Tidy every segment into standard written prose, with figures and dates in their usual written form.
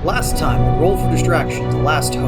Last time on Roll for Distraction, The Last Hope.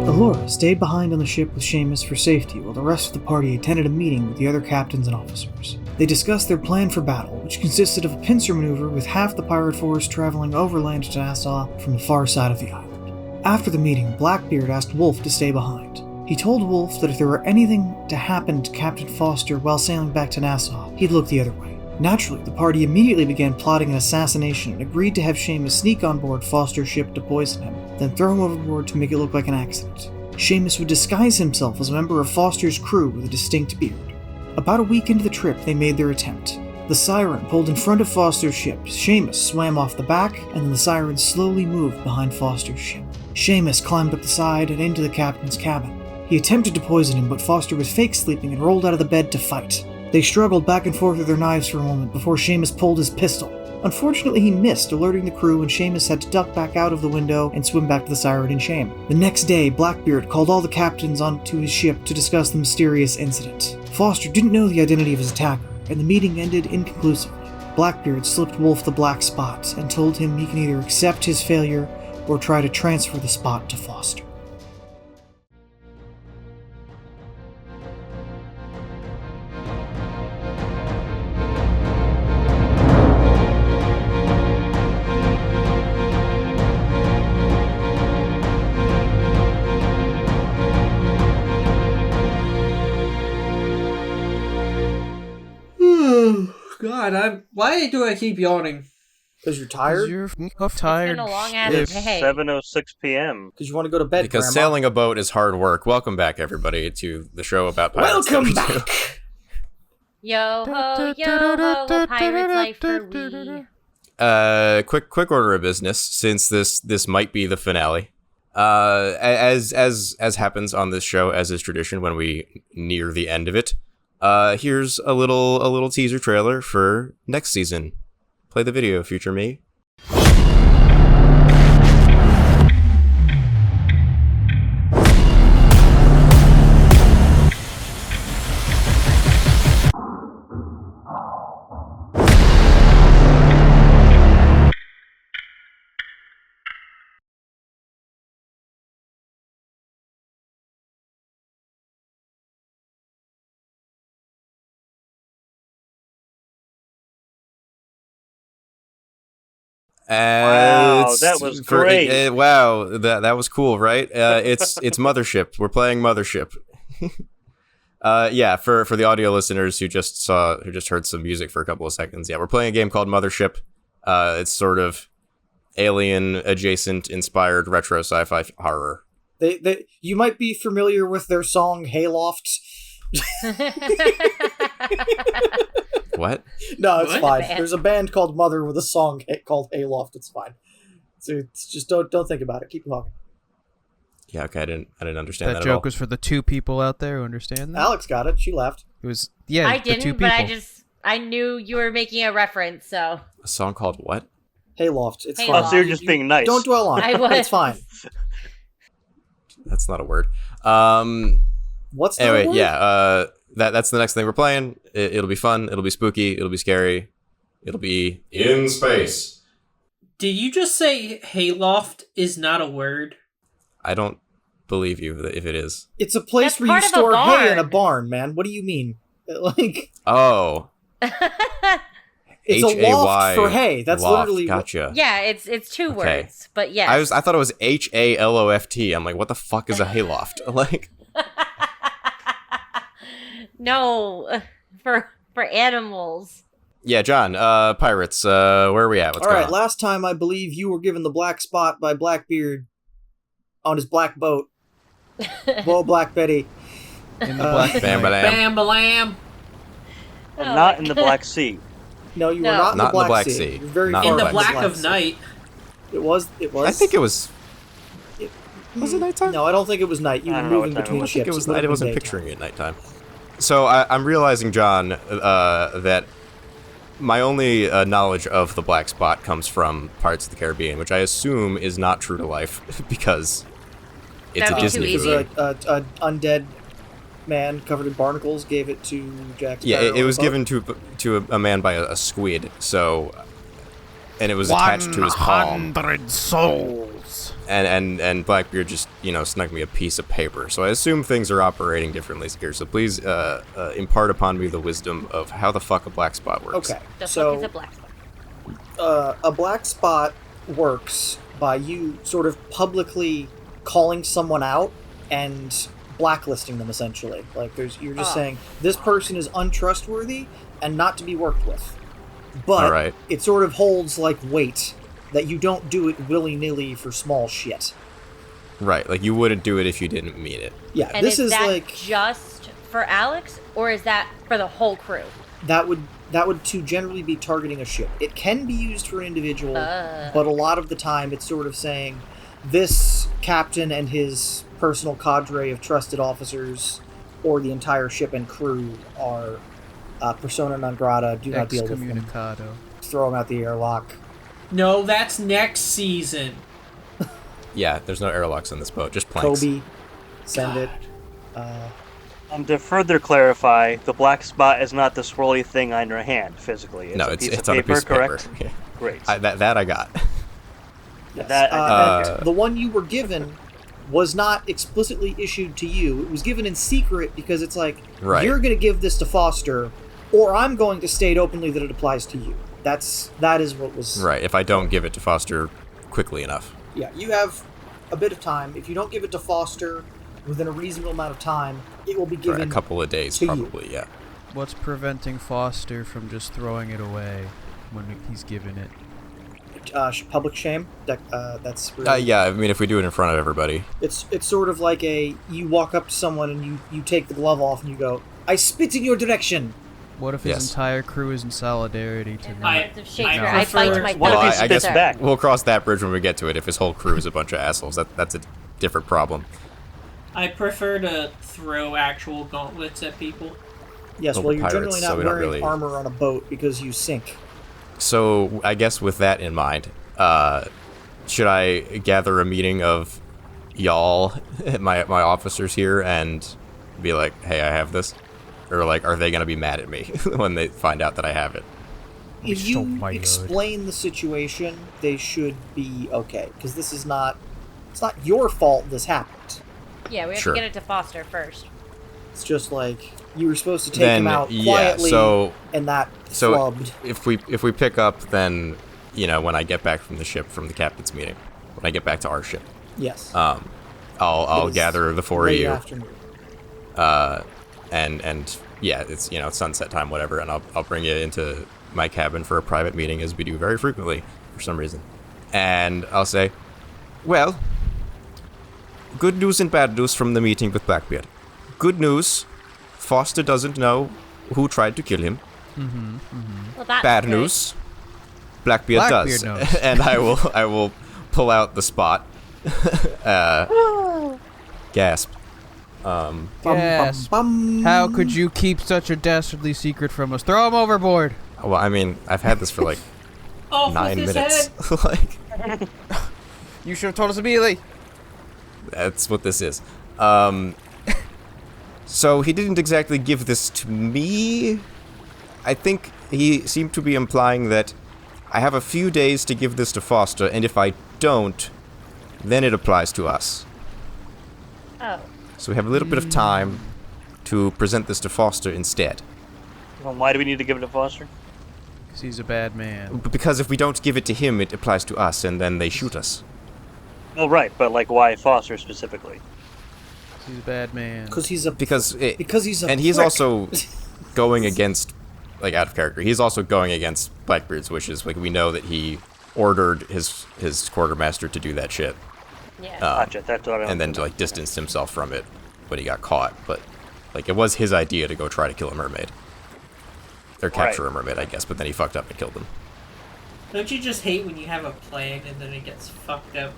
Allura stayed behind on the ship with Seamus for safety while the rest of the party attended a meeting with the other captains and officers. They discussed their plan for battle, which consisted of a pincer maneuver with half the pirate force traveling overland to Nassau from the far side of the island. After the meeting, Blackbeard asked Wolf to stay behind. He told Wolf that if there were anything to happen to Captain Foster while sailing back to Nassau, he'd look the other way. Naturally, the party immediately began plotting an assassination and agreed to have Seamus sneak on board Foster's ship to poison him, then throw him overboard to make it look like an accident. Seamus would disguise himself as a member of Foster's crew with a distinct beard. About a week into the trip, they made their attempt. The siren pulled in front of Foster's ship, Seamus swam off the back, and then the siren slowly moved behind Foster's ship. Seamus climbed up the side and into the captain's cabin. He attempted to poison him, but Foster was fake sleeping and rolled out of the bed to fight. They struggled back and forth with their knives for a moment before Seamus pulled his pistol. Unfortunately, he missed, alerting the crew, and Seamus had to duck back out of the window and swim back to the siren in shame. The next day, Blackbeard called all the captains onto his ship to discuss the mysterious incident. Foster didn't know the identity of his attacker, and the meeting ended inconclusively. Blackbeard slipped Wolf the black spot and told him he can either accept his failure or try to transfer the spot to Foster. God, why do I keep yawning? Because you're tired? You're tired. It's been a long ass It's day. 7:06 p.m. Because you want to go to bed, Because Grandma. sailing a boat is hard work. Welcome back, everybody, to the show about pirates. Welcome back! Yo ho, what pirate's life for we? Quick order of business, since this might be the finale. As happens on this show, as is tradition when we near the end of it. Here's a little teaser trailer for next season. Play the video, future me. Wow, that was great. Wow, that was cool, right? It's Mothership. We're playing Mothership. Yeah, for the audio listeners who just heard some music for a couple of seconds. Yeah, we're playing a game called Mothership. It's sort of alien adjacent inspired retro sci-fi horror. You might be familiar with their song Hayloft. What? No, it's fine. Band. There's a band called Mother with a song called Hayloft. It's fine. So it's just don't think about it. Keep talking. Yeah, okay, I didn't understand that That at all. joke was for the two people out there who understand that. Alex got it. She laughed. It was I the two didn't, people. but I knew you were making a reference, so. A song called what? Hayloft. It's Hayloft. fine. Oh, so you're just being nice. Don't dwell on it. I was. It's fine. That's not a word. What's the Anyway, word? yeah, that's the next thing we're playing. It'll be fun. It'll be spooky. It'll be scary. It'll be in space. Did you just say hayloft is not a word? I don't believe you if it is. It's a place That's where you part of a store hay in a barn. barn, man. What do you mean? Like, Oh. it's a loft for hay. That's loft. literally Gotcha. Yeah, it's two Okay. words, but yes. I thought it was HALOFT. I'm like, what the fuck is a hayloft? Like, No, for animals. yeah, John. Pirates. Where are we at? What's All going right. on? Last time, I believe you were given the black spot by Blackbeard on his black boat. Whoa, Black Betty. In the black Bam, Bam-balam. Oh Not my in the God. Black Sea. No, you No. were not in Not the Black Sea. Sea. You're very Not far In the from black Black of Sea. night. It was. I think it was. Was it nighttime? No, I don't think it was night. You I were don't know moving what time between it was. ships. I think it was. would've I been wasn't daytime. picturing it nighttime. So I'm realizing, John, that my only knowledge of the black spot comes from Pirates of the Caribbean, which I assume is not true to life because it's That'd a be Disney too movie. easy. An undead man covered in barnacles gave it to Jack Sparrow. Yeah, it was on a boat. given to a man by a squid. So and it was attached to his palm. 100 souls. And Blackbeard just, snuck me a piece of paper. So I assume things are operating differently here. So please impart upon me the wisdom of how the fuck a black spot works. Okay, The so fuck is a black spot? a black spot works by you sort of publicly calling someone out and blacklisting them, essentially. Like, you're just saying, this person is untrustworthy and not to be worked with. But Alright. it sort of holds, like, weight that you don't do it willy-nilly for small shit. Right, like you wouldn't do it if you didn't mean it. Yeah, And this is that like... just for Alex, or is that for the whole crew? That would to generally be targeting a ship. It can be used for an individual, but a lot of the time it's sort of saying, this captain and his personal cadre of trusted officers, or the entire ship and crew, are persona non grata, do not deal with them. Excommunicado. Throw them out the airlock. No, that's next season. Yeah, there's no airlocks on this boat, just planks. Kobe, send it. To further clarify, the black spot is not the swirly thing on your hand physically. It's No, a it's piece of on a paper, piece of correct? paper. Yeah. Great. That I got. Yes. That- the one you were given was not explicitly issued to you. It was given in secret because it's like, Right. you're going to give this to Foster, or I'm going to state openly that it applies to you. That is what was... Right, if I don't give it to Foster quickly enough. Yeah, you have a bit of time. If you don't give it to Foster within a reasonable amount of time, it will be For given a couple of days, to probably, yeah. What's preventing Foster from just throwing it away when he's given it? public shame. That's really, Yeah, I mean, if we do it in front of everybody. It's sort of like you walk up to someone and you take the glove off and you go, I spit in your direction. What if his entire crew is in solidarity to In the that? words of Shakespeare, I I bite prefer- my What if thumb. he I spits guess back? we'll cross that bridge when we get to it. If his whole crew is a bunch of assholes, that's a different problem. I prefer to throw actual gauntlets at people. Yes, Well, well, we're you're pirates, generally so not we don't wearing really- armor on a boat because you sink. So I guess with that in mind, should I gather a meeting of y'all, my officers here, and be like, hey, I have this? Or like, are they going to be mad at me when they find out that I have it? If so you my explain the situation, they should be okay. Because this is not... It's not your fault this happened. Yeah, we have Sure. to get it to Foster first. It's just like, you were supposed to take Then, him out yeah, quietly, so- and that So flubbed. if we pick up, then, when I get back from the ship, from the captain's meeting, when I get back to our ship, Yes. I'll It is gather the four of late you, afternoon. and yeah, it's sunset time, whatever, and I'll bring you into my cabin for a private meeting, as we do very frequently for some reason, and I'll say, well, good news and bad news from the meeting with Blackbeard. Good news, Foster doesn't know who tried to kill him. Well, that's Bad good. news, Blackbeard does, Blackbeard knows. and I will pull out the spot. Gasp. Gasp. Bum. How could you keep such a dastardly secret from us? Throw him overboard! Well, I mean, I've had this for like Off 9 with his minutes. head. Like, You should have told us immediately! that's what this is. So he didn't exactly give this to me. I think he seemed to be implying that I have a few days to give this to Foster, and if I don't, then it applies to us. Oh. So we have a little bit of time to present this to Foster instead. Well, why do we need to give it to Foster? Because he's a bad man. Because if we don't give it to him, it applies to us, and then they shoot us. Oh, right, but like why Foster specifically? 'Cause he's a bad man. Because he's a... Because he's a and he's prick. also going against, like, out of character. He's also going against Blackbeard's wishes. Like, we know that he ordered his quartermaster to do that shit, Yeah. Gotcha, that's what I and then like distanced himself from it when he got caught. But like, it was his idea to go try to kill a mermaid, or capture a mermaid, I guess. But then he fucked up and killed them. Don't you just hate when you have a plan and then it gets fucked up?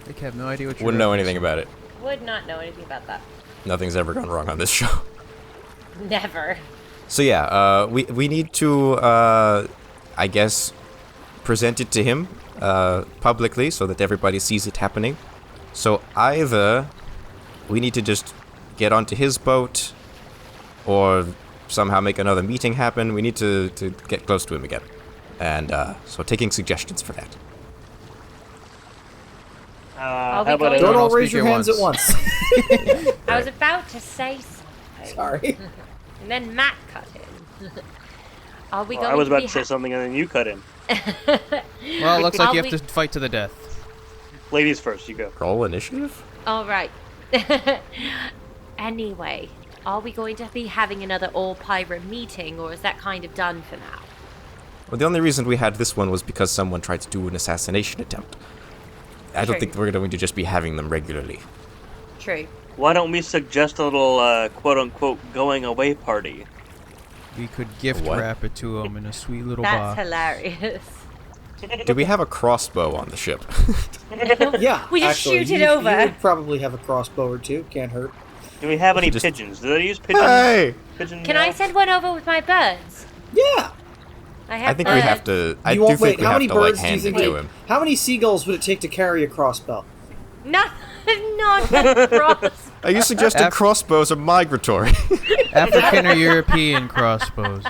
They have no idea what you're Wouldn't know anything about it. Would not know anything about that. Nothing's ever gone wrong on this show. Never. So yeah, we need to, I guess, present it to him publicly so that everybody sees it happening. So either we need to just get onto his boat, or somehow make another meeting happen. We need to get close to him again. And so taking suggestions for that. Are we how about going- Don't all I'll raise speak your at hands at once. I was about to say something. Sorry. And then Matt cut in. Are we Well, going I was to about be to say something and then you cut in. Well, it looks like Are you have we- to fight to the death. Ladies first, you go. Roll initiative? All right. Anyway, are we going to be having another all-pirate meeting, or is that kind of done for now? Well, the only reason we had this one was because someone tried to do an assassination attempt. I don't True. think we're going to just be having them regularly. True. Why don't we suggest a little quote-unquote going-away party? We could gift What? wrap it to him in a sweet little That's box. hilarious. Do we have a crossbow on the ship? Yeah. We just actually, shoot it you over. would probably have a crossbow or two. Can't hurt. Do we have any Just- pigeons? Do they use pigeons? Hey! Pigeon Can I mail? send one over with my birds? Yeah. I have I think birds. we have to. I You do won't think wait. we How have many to like birds do you hand it think? to Wait, him. how many seagulls would it take to carry a crossbow? No, not a cross. Are you suggesting Af- crossbows are migratory? African or European crossbows.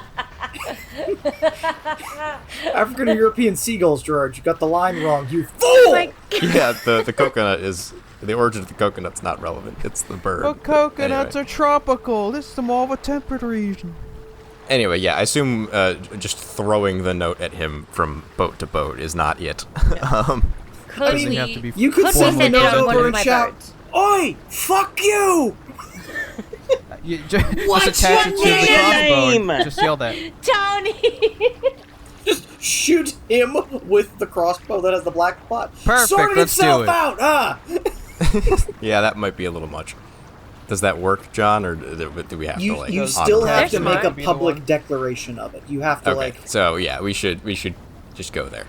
African or European seagulls, George. You got the line wrong. You fool! Oh my God. Yeah, the coconut is the origin of the coconut's not relevant. It's the bird. Well, coconuts Anyway. are tropical. This is the more of a temperate region. Anyway, yeah, I assume just throwing the note at him from boat to boat is not it. Could Doesn't we? have to be You could Could we send the send it note on one over of and my shout, birds? "Oi, fuck you!" Just What's attach your it to the crossbow name? and just yell that. Tony. Just shoot him with the crossbow that has the black spot. Perfect, Sorted let's do itself it. out. Ah. Yeah, that might be a little much. Does that work, John, or do we have You to like? you honor still that? have to There's make a mine. Be the public one. declaration of it. You have to Okay, like. so yeah, we should just go there.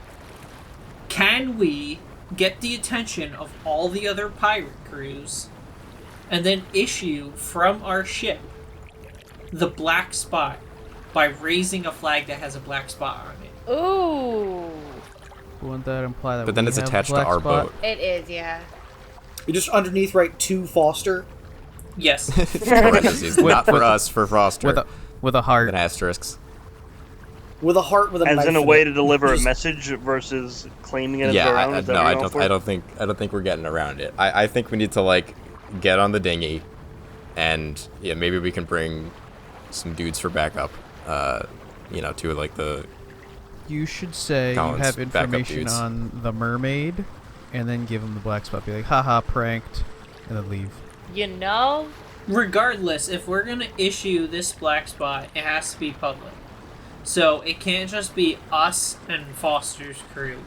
Can we get the attention of all the other pirate crews and then issue from our ship the black spot by raising a flag that has a black spot on it? Ooh. Wouldn't that imply that But then we it's have attached to black our spot? boat. It is, yeah. You just underneath write to Foster Yes. Parentheses, not for with- us, for Foster. With a heart. An asterisk. with a heart with a As knife in a in way it. to deliver a Just- message versus claiming it as Yeah, our own. Is that no, what I you're going don't. for? I don't think we're getting around it. I think we need to like get on the dinghy, and yeah, maybe we can bring some dudes for backup. To like the You should say Collins, you have backup information dudes. on the mermaid, and then give him the black spot. Be like, haha, pranked, and then leave. You know? Regardless, if we're gonna issue this black spot, it has to be public. So it can't just be us and Foster's crew.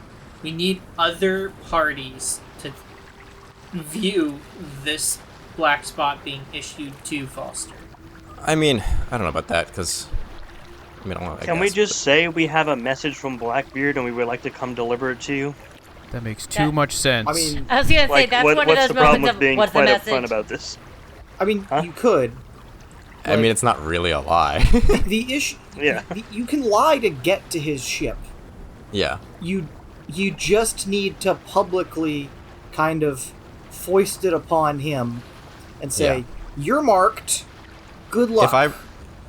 We need other parties to view this black spot being issued to Foster. I mean, I don't know about that because I don't know. Can we just say we have a message from Blackbeard and we would like to come deliver it to you? That makes too much sense. I mean, I was gonna say, Like, that's what, one of what's those the problem moments with of, being what's the quite message? upfront about this? I mean, you could. I mean, it's not really a lie. The issue. Yeah. You can lie to get to his ship. Yeah. You just need to publicly kind of foist it upon him and say, Yeah. "You're marked. Good luck."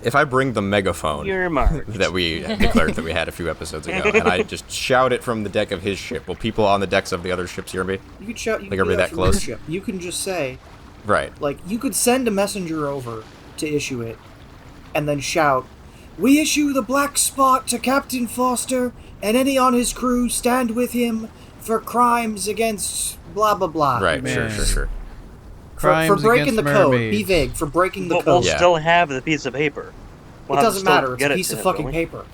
If I bring the megaphone You're marked. that we declared that we had a few episodes ago, and I just shout it from the deck of his ship, will people on the decks of the other ships hear me? You could shout. You Like, could are we do that from your close? ship. You can just say, Right. like, you could send a messenger over to issue it, and then shout, "We issue the black spot to Captain Foster and any on his crew stand with him for crimes against blah blah blah." Right. Man. Sure. Crimes For breaking against the code. Be mermaids. vague. For breaking the But we'll code. Yeah. still have the piece of paper. We'll It have to doesn't still matter. It's get a it piece to of him, fucking don't we? paper.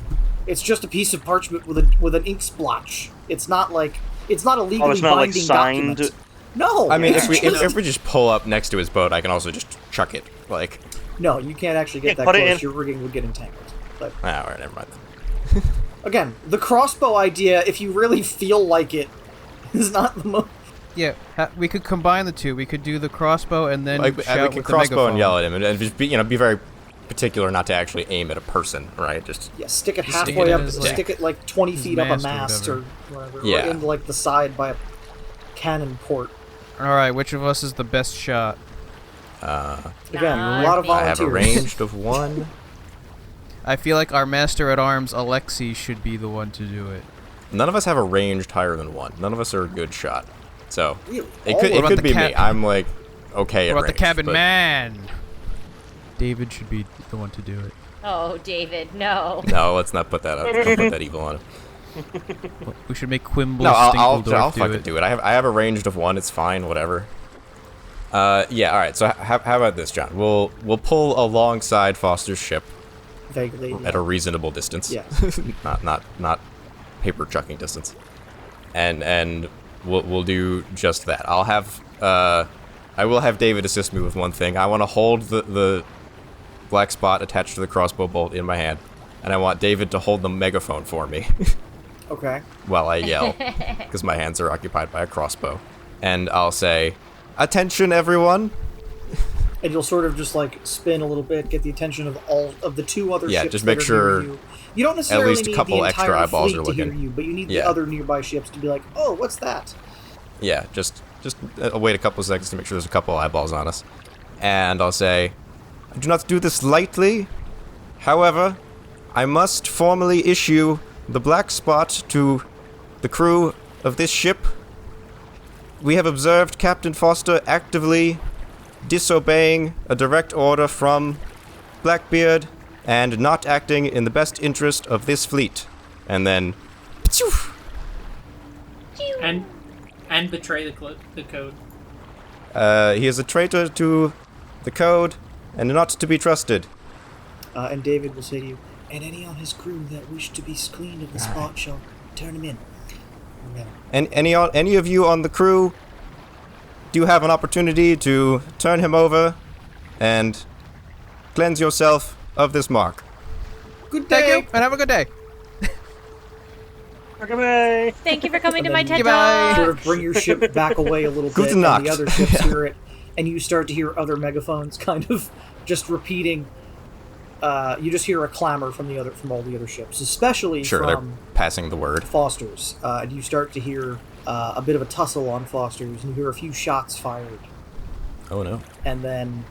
It's just a piece of parchment with an ink splotch. It's not like it's not a legally Oh, it's not like binding signed. document. No. I mean, it's if we just pull up next to his boat, I can also just chuck it. Like, no, you can't actually get Yeah, that put it close. in- Your rigging would get entangled. But all right, never mind. Then. again, the crossbow idea, if you really feel like it, is not the most. Yeah, we could combine the two. We could do the crossbow and then Like, shout we with can the crossbow megaphone. and yell at him, and just be very particular not to actually aim at a person, right? Just Yeah, stick it Stick halfway it up. in his Stick it like 20 his feet up a mast or mast or whatever. whatever. Yeah. Or into like the side by a cannon port. All right, which of us is the best shot? Again, a lot of I have a volunteers. ranged of one. I feel like our master at arms, Alexei, should be the one to do it. None of us have a ranged higher than 1. None of us are a good shot. So Really? it What could about be the me. I'm like okay at What about the range, cabin but- man? David should be the one to do it. Oh, David, no. No, let's not put that up. Don't put that evil on him. Well, we should make Quimble No, I'll Stinkledorf fucking do it. I have a ranged of 1. It's fine. Whatever. Yeah. All right. So how about this, John? We'll pull alongside Foster's ship Vaguely. at a reasonable distance. Yeah. not paper chucking distance. And we'll do just that. I will have David assist me with one thing. I want to hold the black spot attached to the crossbow bolt in my hand, and I want David to hold the megaphone for me Okay. while I yell, because my hands are occupied by a crossbow. And I'll say, "Attention, everyone!" And you'll sort of just like spin a little bit, get the attention of all of the 2 other Yeah, ships. just that make are sure near you. You don't necessarily least a need couple the extra entire eyeballs fleet are to hear looking. you, but you need Yeah. the other nearby ships to be like, "Oh, what's that?" Yeah, just wait a couple of seconds to make sure there's a couple eyeballs on us. And I'll say, "I do not do this lightly. However, I must formally issue the black spot to the crew of this ship. We have observed Captain Foster actively disobeying a direct order from Blackbeard and not acting in the best interest of this fleet." And then... And betray the code. He is a traitor to the code and not to be trusted. And David will say to you, "And any on his crew that wish to be cleaned of the spot shall turn him in." Remember. And any of you on the crew do have an opportunity to turn him over and cleanse yourself of this mark. Good day. Thank you, and have a good day. Okay. Thank you for coming to my TED Goodbye. Sort Talk. of bring your ship back away a little bit, Guten and Nacht. the other ships hear it, and you start to hear other megaphones kind of just repeating. You just hear a clamor from all the other ships, especially Sure, from they're passing the word. Foster's. And you start to hear a bit of a tussle on Foster's, and you hear a few shots fired. Oh no. And then,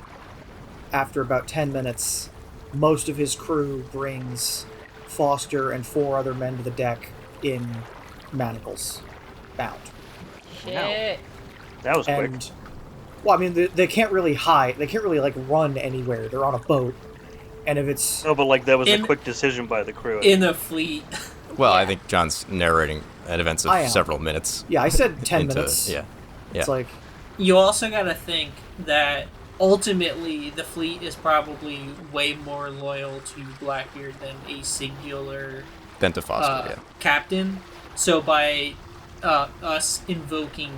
after about 10 minutes, most of his crew brings Foster and 4 other men to the deck in manacles, bound. Shit. That was quick. And, well, I mean, they can't really hide. They can't really, like, run anywhere. They're on a boat. And if it's... No, but like that was a In- quick decision by the crew. In a fleet. Well, I Yeah. think John's narrating an events I of am. several minutes. Yeah, I said 10 into, minutes. Yeah. It's like, You also gotta think that ultimately the fleet is probably way more loyal to Blackbeard than a singular Then to Foster, captain. So by us invoking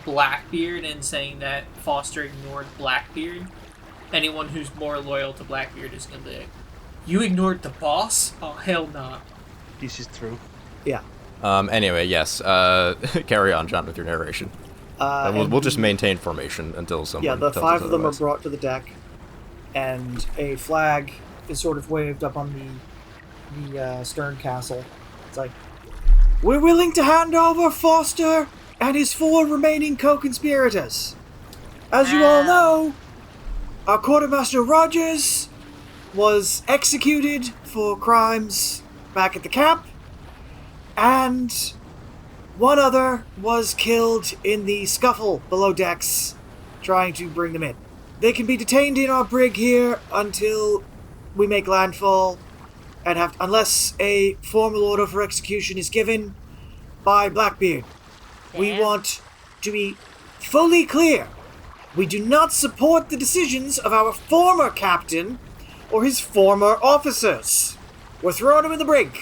Blackbeard and saying that Foster ignored Blackbeard, anyone who's more loyal to Blackbeard is gonna be like, "You ignored the boss? Oh, hell nah." This is true. yeah. Anyway, yes. Carry on, John, with your narration. We'll just maintain formation until someone Yeah, the tells 5 us of them are otherwise. brought to the deck, and a flag is sort of waved up on the stern castle. It's like, "We're willing to hand over Foster and his 4 remaining co-conspirators. As you all know, our quartermaster Rogers was executed for crimes back at the camp, and one other was killed in the scuffle below decks, trying to bring them in. They can be detained in our brig here until we make landfall, and unless a formal order for execution is given by Blackbeard. We Damn. want to be fully clear. We do not support the decisions of our former captain or his former officers. We're throwing him in the brig."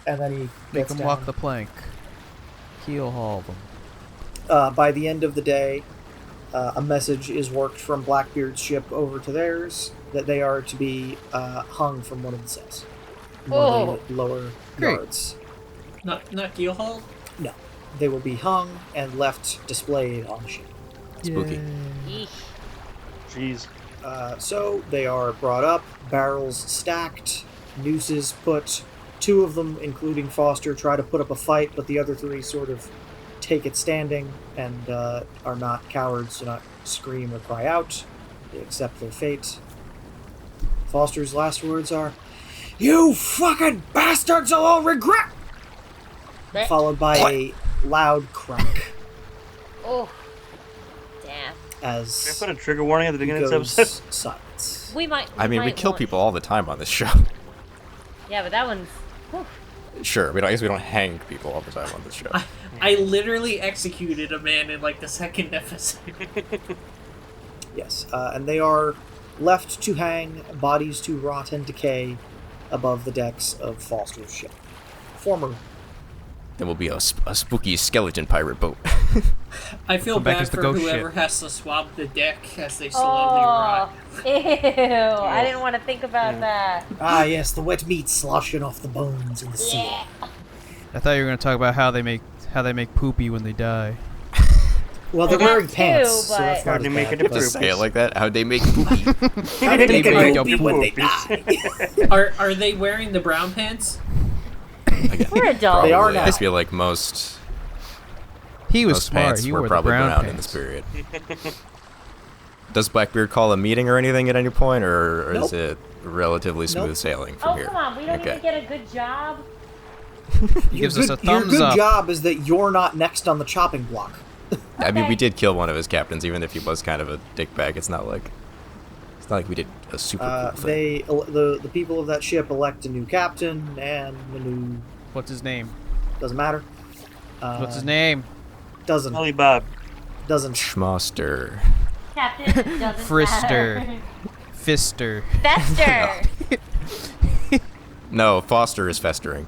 And then he Make gets them down. walk the plank. Keel haul them. By the end of the day, a message is worked from Blackbeard's ship over to theirs that they are to be hung from one of the sails. One of the lower Great. yards. Not Geelhaul? No. They will be hung and left displayed on the ship. Spooky. Yeesh. Jeez. So they are brought up, barrels stacked, nooses put. 2 of them, including Foster, try to put up a fight, but the other 3 sort of take it standing and are not cowards, do not scream or cry out. They accept their fate. Foster's last words are, You fucking bastards will all regret! Followed by a loud crack Oh. Damn. Can I as put a trigger warning at the beginning of goes this episode? silence. We might. I mean, we might kill want- people all the time on this show. Yeah, but that one's. Whew. Sure, I guess we don't hang people all the time on this show. I literally executed a man in like the second episode. Yes, and they are left to hang, bodies to rot and decay above the decks of Foster's ship. Former. Then we'll be a spooky skeleton pirate boat. I feel Come back bad as the for ghost whoever ship. has to swab the deck as they slowly rot. Ew! I didn't want to think about that. Ah, yes, the wet meat sloshing off the bones in the sea. Yeah. I thought you were gonna talk about how they make poopy when they die. Well, they're Well, wearing that pants, too, so that's but- not Hard to as make bad, a but- difference. Say it like that. How'd they make poopy? How do they They make make a movie when they poopies. die? Are they wearing the brown pants? Again, We're adults. They are probably. now. I feel like most He was most smart. pants He were wore the probably brown brown pants. in this period. Does Blackbeard call a meeting or anything at any point, or Nope. is it relatively smooth Nope. sailing from Oh, here? come on. We don't Okay. even get a good job. He Your gives us a good- your thumbs good up. job is that you're not next on the chopping block. I mean, we Okay. did kill one of his captains, even if he was kind of a dickbag. It's not like we did a super cool thing. The people of that ship elect a new captain and a new What's his name? doesn't matter. What's his name? Doesn't Holy Bob. Schmoster. Captain doesn't Frister. matter. Fister. Fester. No, Foster is festering.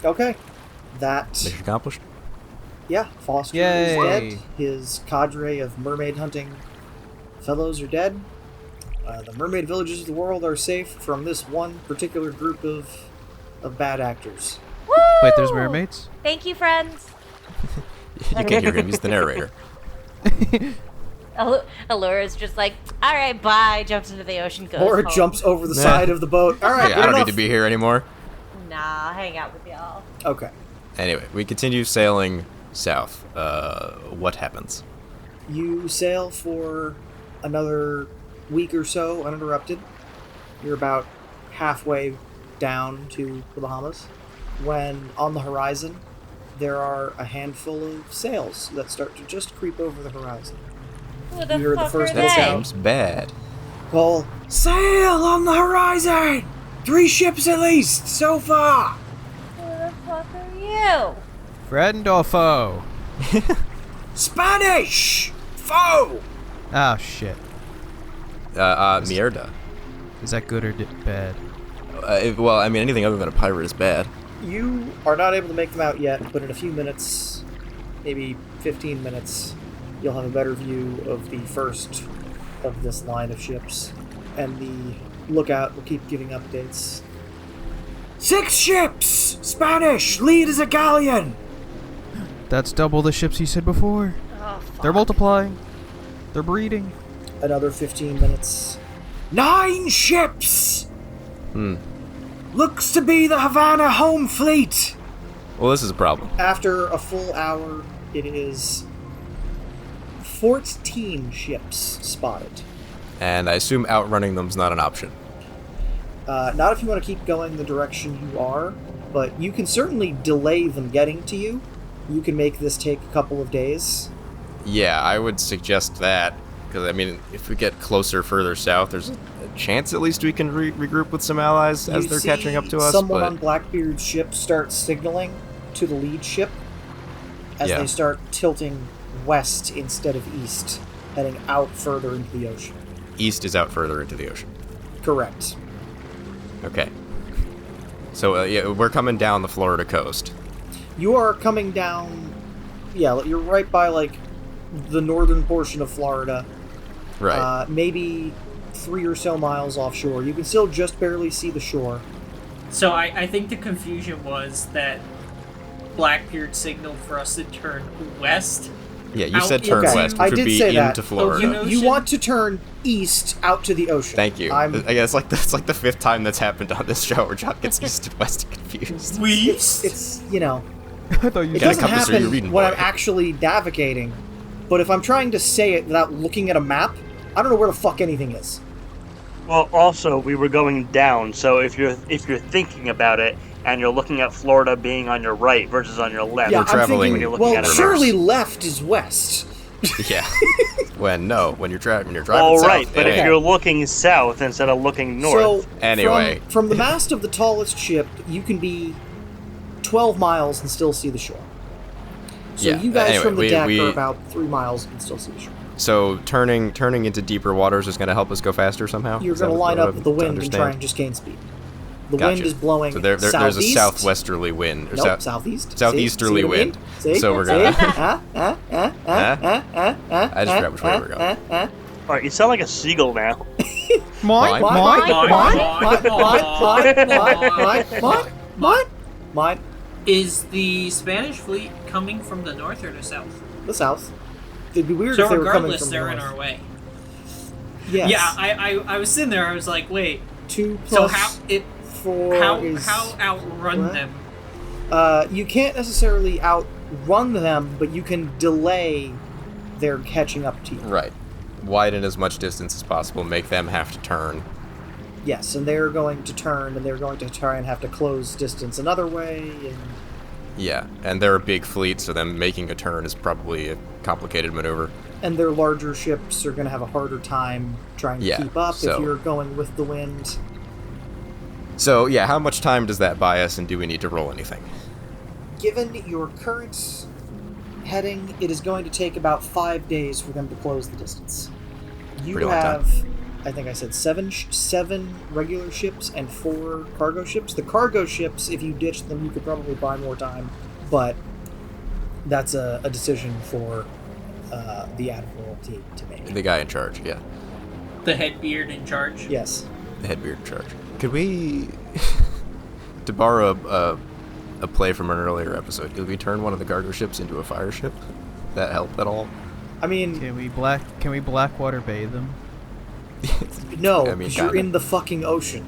Okay. That Mission accomplished. yeah, Foster Yay. is dead. His cadre of mermaid hunting fellows are dead. The mermaid villages of the world are safe from this one particular group of bad actors. Woo! Wait, there's mermaids? Thank you, friends. You're gonna use the narrator. Allura's just like, all right, bye. Jumps into the ocean, goes Or home. jumps over the Nah. side of the boat. All right, Hey, I don't need to be here anymore. Nah, I'll hang out with y'all. Okay. Anyway, we continue sailing south. What happens? You sail for another week or so uninterrupted. You're about halfway down to the Bahamas when on the horizon there are a handful of sails that start to just creep over the horizon. Who the You heard the fuck first are That one they? sound. seems bad. Call, sail on the horizon! 3 ships at least, so far! Who the fuck are you? Friend or foe? Spanish! Foe! Oh, shit. Mierda. Is that good or bad? Well, I mean, anything other than a pirate is bad. You are not able to make them out yet, but in a few minutes, maybe 15 minutes, you'll have a better view of the first of this line of ships. And the lookout will keep giving updates. 6 ships! Spanish! Lead is a galleon! That's double the ships he said before. Oh, fuck. They're multiplying. They're breeding. Another 15 minutes. 9 ships! Looks to be the Havana home fleet! Well, this is a problem. After a full hour, it is 14 ships spotted. And I assume outrunning them's not an option. Not if you want to keep going the direction you are, but you can certainly delay them getting to you. You can make this take a couple of days. Yeah, I would suggest that. Because, I mean, if we get closer further south, there's a chance at least we can regroup with some allies as You they're see catching up to us. Someone But on Blackbeard's ship starts signaling to the lead ship as Yeah. they start tilting west instead of east, heading out further into the ocean. east is out further into the ocean. Correct. Okay. So, yeah, we're coming down the Florida coast. You are coming down. Yeah, you're right by like the northern portion of Florida. Right. Maybe 3 or so miles offshore. You can still just barely see the shore. So I think the confusion was that Blackbeard signaled for us to turn west. yeah, you out said turn okay, west, I which would did be say that. into Florida. you know- You Ocean? want to turn east out to the ocean. Thank you. I'm, I guess that's like the 5th time that's happened on this show where John gets east and west confused. it's you know, I thought you it got a doesn't compass or you're happen reading, when boy. I'm actually navigating. But if I'm trying to say it without looking at a map, I don't know where the fuck anything is. Well, also we were going down, so if you're thinking about it and you're looking at Florida being on your right versus on your left, We're I'm traveling thinking, when you're looking at it surely reverse. left is west. Yeah. when you're driving all south. right. But it if ain't. you're looking south instead of looking north, So, Anyway. from the mast of the tallest ship, you can be 12 miles and still see the shore. So Yeah, you guys anyway, from the deck we- are about 3 miles and still see the shore. So turning into deeper waters is going to help us go faster somehow? You're Is that going to what line I'm up with the to wind and understand? try and just gain speed. The Gotcha. wind is blowing So there's a southeast. southwesterly wind. Or Nope, southeast. Southeasterly See what I mean? wind. See? So we're See? gonna. I just forgot which way we were going. all right, you sound like a seagull now. Mine? Mine. Is the Spanish fleet coming from the north or the south? The south. It'd be weird So if they were coming regardless, from they're the in north. our way. Yes. Yeah, I was sitting there. I was like, wait. 2 So plus 4 how is... outrun what? them? You can't necessarily outrun them, but you can delay their catching up to you. Right. Widen as much distance as possible. Make them have to turn. Yes, and they're going to turn, and they're going to try and have to close distance another way, and... Yeah, and they're a big fleet, so them making a turn is probably a complicated maneuver. And their larger ships are going to have a harder time trying to Yeah, keep up so- if you're going with the wind. So, yeah, how much time does that buy us, and do we need to roll anything? Given your current heading, it is going to take about 5 days for them to close the distance. You Pretty long time. have, I think I said, seven regular ships and 4 cargo ships. The cargo ships, if you ditched them, you could probably buy more time, but that's a decision for the Admiralty to make. The guy in charge, yeah. The head beard in charge. Yes. The headbeard in charge. Could we... to borrow a play from an earlier episode, could we turn one of the cargo ships into a fire ship? That help at all? I mean, Can we Blackwater Bay them? no, I mean, because you're kinda. in the fucking ocean.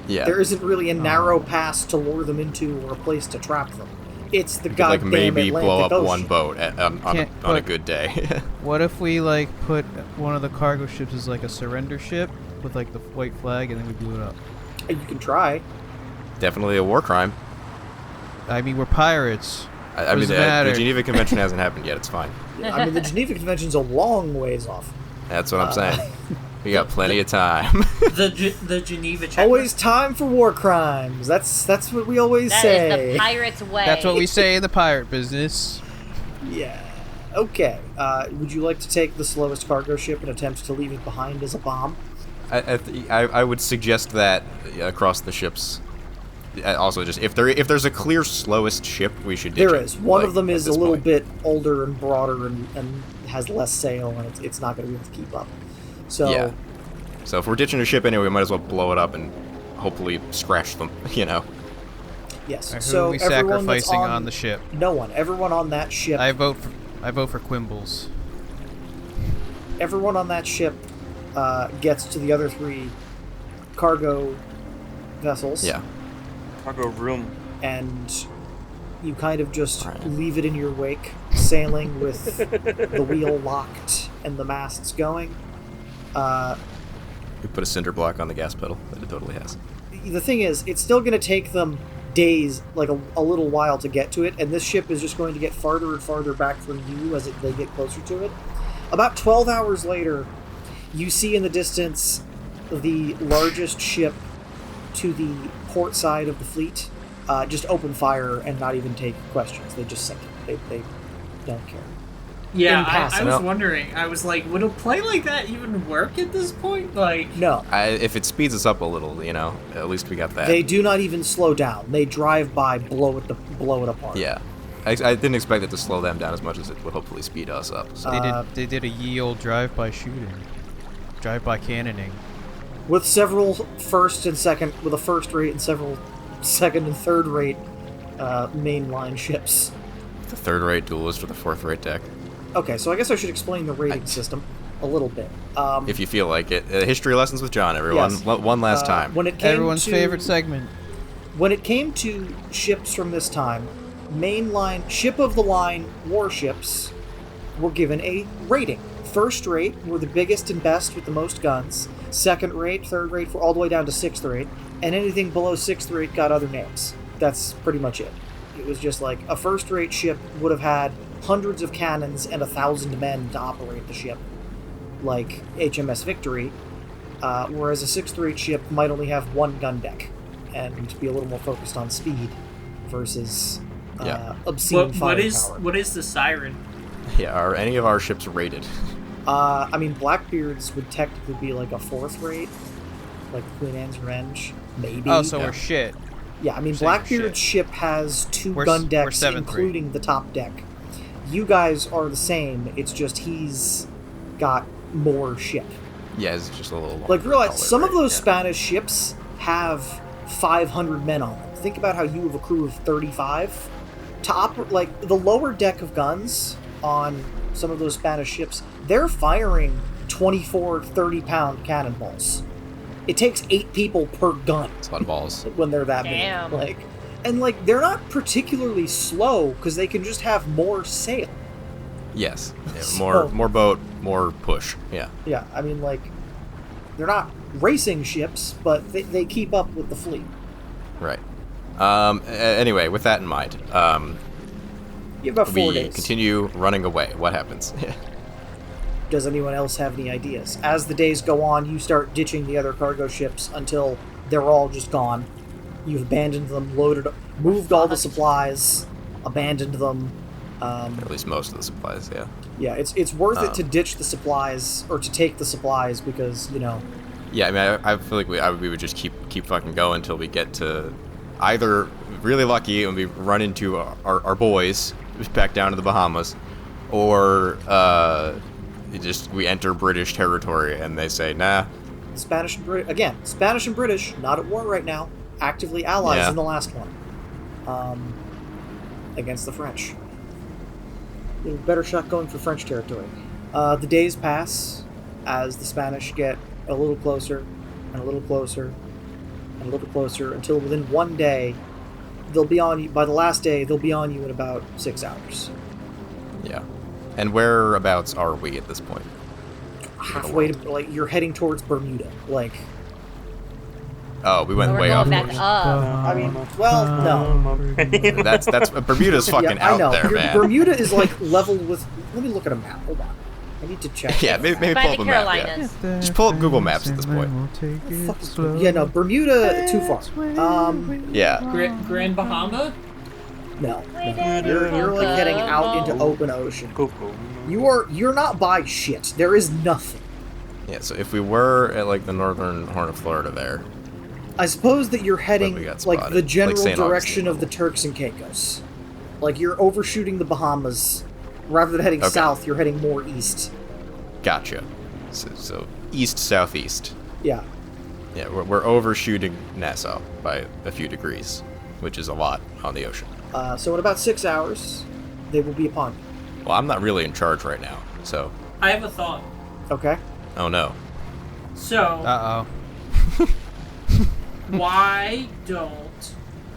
Yeah. There isn't really a narrow pass to lure them into or a place to trap them. It's the We could, like, goddamn maybe Atlantic blow up Ocean. one boat on a But- good day. What if we put one of the cargo ships as a surrender ship with the white flag, and then we blew it up? You can try. Definitely a war crime. I mean, we're pirates. I mean, Doesn't the matter. Geneva Convention hasn't happened yet. It's fine. I mean, the Geneva Convention's a long ways off. That's what I'm saying. We got plenty of time. The Geneva checklist. Always time for war crimes. That's what we always That say. is the pirate's way. That's what we say in the pirate business. Yeah. Okay. Would you like to take the slowest cargo ship and attempt to leave it behind as a bomb? I would suggest that across the ships. Also, just if there's a clear slowest ship, we should ditch There it, is. One like, of them at is a this little point. bit older and broader and has less sail, and it's not going to be able to keep up. So, Yeah. So if we're ditching a ship anyway, we might as well blow it up and hopefully scratch them. yes. Who So are we everyone that's sacrificing on the ship? No one. Everyone on that ship. I vote for Quimbles. Everyone on that ship gets to the other 3 cargo vessels. Yeah. Cargo room. And you kind of just Right. leave it in your wake, sailing with the wheel locked and the masts going. We put a cinder block on the gas pedal that it totally has. The thing is, it's still going to take them days, like a little while to get to it, and this ship is just going to get farther and farther back from you as they get closer to it. About 12 hours later, you see in the distance the largest ship to the port side of the fleet just open fire and not even take questions. They just sink it. They don't care. Yeah, in passing. I was No. wondering. I was like, would a play like that even work at this point? Like, No. If it speeds us up a little, at least we got that. They do not even slow down. They drive by, blow it apart. Yeah. I didn't expect it to slow them down as much as it would hopefully speed us up. So. They did a ye old drive-by shooting, drive-by cannoning. With several first rate and several second and third rate mainline ships. The third-rate duelist with a fourth-rate deck, Okay, so I guess I should explain the rating system a little bit. if you feel like it. History lessons with John, everyone. Yes. One last time. When it came Everyone's to, favorite segment. When it came to ships from this time, mainline ship of the line warships were given a rating First rate were the biggest and best with the most guns. Second rate, third rate, all the way down to sixth rate. And anything below sixth rate got other names. That's pretty much it. It was just like a first rate ship would have had hundreds of cannons and 1,000 men to operate the ship, like HMS Victory, whereas a sixth rate ship might only have one gun deck and be a little more focused on speed versus obscene firepower. What is the Siren? Yeah, are any of our ships rated? I mean, Blackbeard's would technically be like a fourth rate, like Queen Anne's Revenge, maybe. Oh, so we're shit. Yeah, I mean, Saying Blackbeard's ship has two gun decks, including the top deck. You guys are the same, it's just he's got more ship. Yeah, it's just a little... Like, realize, some of those Spanish ships have 500 men on them. Think about how you have a crew of 35. Like, the lower deck of guns on some of those Spanish ships, they're firing 24, 30-pound cannonballs. It takes 8 people per gun. It's a lot of balls. When they're that big. And they're not particularly slow, because they can just have more sail. Yes. Yeah, more boat, more push. Yeah. Yeah, I mean, they're not racing ships, but they keep up with the fleet. Right. Anyway, with that in mind, you have about 4 days. We continue running away. What happens? Does anyone else have any ideas? As the days go on, you start ditching the other cargo ships until they're all just gone. You've abandoned them, moved all the supplies, abandoned them. At least most of the supplies, yeah. Yeah, it's worth it to ditch the supplies, or to take the supplies, because, Yeah, I mean, I feel like we would just keep fucking going until we get to either really lucky and we run into our boys back down to the Bahamas, or we enter British territory and they say, nah. Spanish and British, not at war right now, actively allies in the last one, against the French. A better shot going for French territory. The days pass as the Spanish get a little closer and a little closer and a little closer, until within one day they'll be on you. By the last day, they'll be on you in about 6 hours. Yeah. And whereabouts are we at this point? Halfway to, you're heading towards Bermuda. Oh, we went way going up. back up. I mean, well, no. That's Bermuda's fucking out I know. there, man. Bermuda is level with. Let me look at a map. Hold on. I need to check. Yeah, maybe By pull the up a map. Yeah. Carolinas. Just pull up Google Maps at this point. Yeah, no, Bermuda too far. Yeah. Grand Bahama? No. You're heading out into open ocean. You're not by shit. There is nothing. Yeah. So if we were at the northern horn of Florida, there. I suppose that you're heading the general St. direction of the Turks and Caicos. You're overshooting the Bahamas. Rather than heading south, you're heading more east. Gotcha. So east southeast. Yeah. Yeah, we're overshooting Nassau by a few degrees, which is a lot on the ocean. So in about 6 hours, they will be upon you. Well, I'm not really in charge right now, so. I have a thought. Okay. Oh no. So. Why don't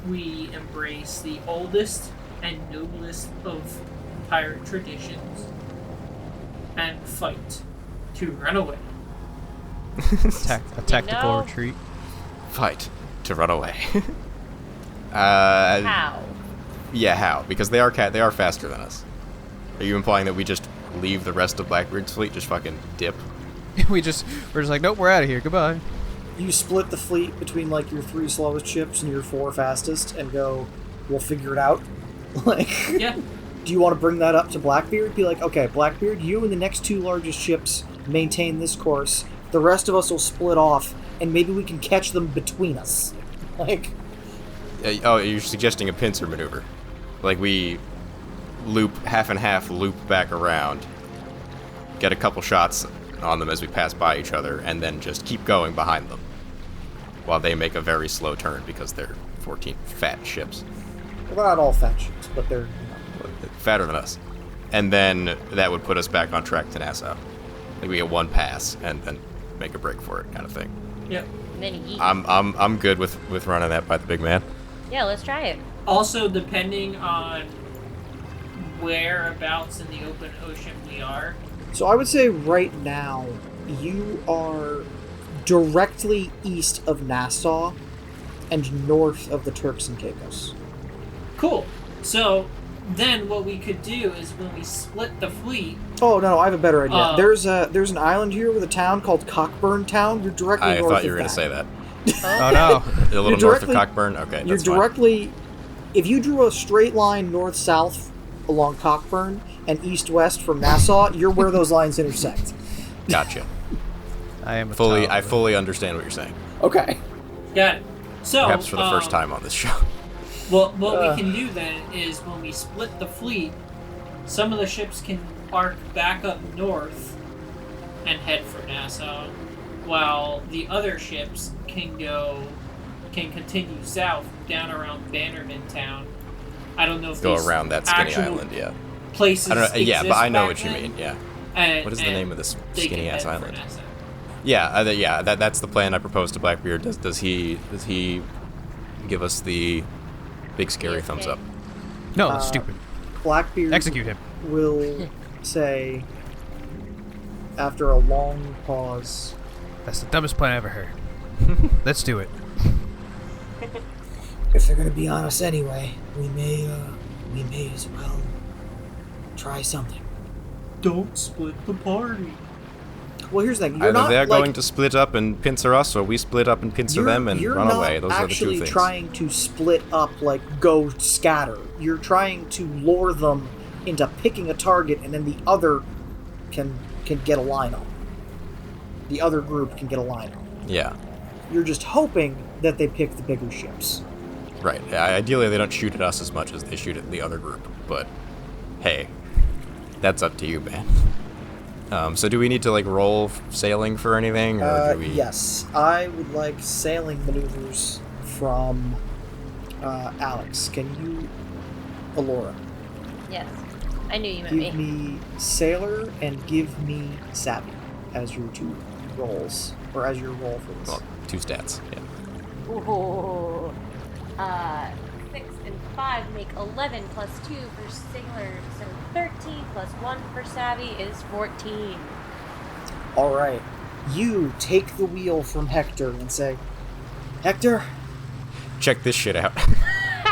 we embrace the oldest and noblest of pirate traditions and fight to run away? A tactical retreat. Fight to run away. How? Yeah, how? Because they are faster than us. Are you implying that we just leave the rest of Blackbeard's fleet, just fucking dip? we're just nope, we're out of here. Goodbye. You split the fleet between your 3 slowest ships and your 4 fastest, and go, we'll figure it out. Yeah. Do you want to bring that up to Blackbeard? Be like, okay, Blackbeard, you and the next 2 largest ships maintain this course. The rest of us will split off, and maybe we can catch them between us. Oh, you're suggesting a pincer maneuver. We loop half and half, loop back around, get a couple shots on them as we pass by each other, and then just keep going behind them while they make a very slow turn because they're 14 fat ships. Well, they're not all fat ships, but they're fatter than us. And then that would put us back on track to Nassau. We get one pass and then make a break for it, kind of thing. Yep. And then yeet. I'm good with running that by the big man. Yeah, let's try it. Also, depending on whereabouts in the open ocean we are, So I would say right now, you are directly east of Nassau and north of the Turks and Caicos. Cool. So then what we could do is when we split the fleet. Oh no, I have a better idea. There's an island here with a town called Cockburn Town. You're directly north of that. I thought you were going to say that. Oh no. A little north of Cockburn? Okay, You're that's fine. directly... If you drew a straight line north-south along Cockburn and east-west from Nassau, you're where those lines intersect. Gotcha. I fully understand what you're saying. Okay. Got it. So Perhaps for the first time on this show. Well, what we can do then is when we split the fleet, some of the ships can arc back up north and head for Nassau, while the other ships can continue south down around Bannerman Town. I don't know if Go these around that skinny actual island, yeah. places I don't know. Yeah, exist but I know back what you then, mean. Yeah. and- What is the and name of this they can skinny ass head for island? Nassau. Yeah, that's the plan I proposed to Blackbeard. Does he give us the big scary Yes, thumbs okay. up? No, that's stupid. Blackbeard Execute him. will say, after a long pause, That's the dumbest plan I ever heard. Let's do it. if they're going to be on us anyway, we may as well try something. Don't split the party. Well, here's the thing. You're Either not they're like, going to split up and pincer us, or we split up and pincer them and you're run not away. Those are the two actually things. trying to split up, like go scatter. You're trying to lure them into picking a target, and then the other can get a line on. The other group can get a line on. Yeah, You're just hoping that they pick the bigger ships. right. Yeah, ideally, they don't shoot at us as much as they shoot at the other group. But hey, that's up to you, man. So do we need to like roll sailing for anything, or do we? Yes, I would like sailing maneuvers from Alex. Can you, Alora, Yes. I knew you meant give me. me sailor and give me savvy as your two rolls, or as your roll for this? Well, 2 stats. Yeah. Ooh. 6 and 5 make 11 plus 2 for sailor, so 13 plus 1 for savvy is 14. All right, you take the wheel from Hector and say, Hector, Check this shit out.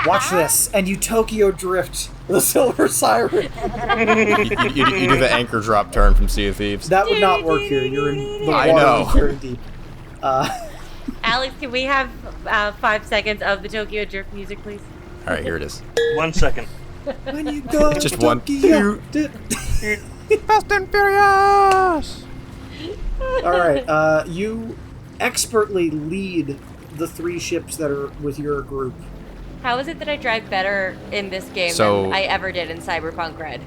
watch this, and you Tokyo drift the Silver Siren. you do the anchor drop turn from Sea of Thieves. That would not work here. You're in the I water know. very deep. Alex, can we have 5 seconds of the Tokyo Drift music, please? All right, here it is. 1 second. When you go Just to one. Tokyo. Fast and Furious! All right, you expertly lead the 3 ships that are with your group. How is it that I drive better in this game So- than I ever did in Cyberpunk Red?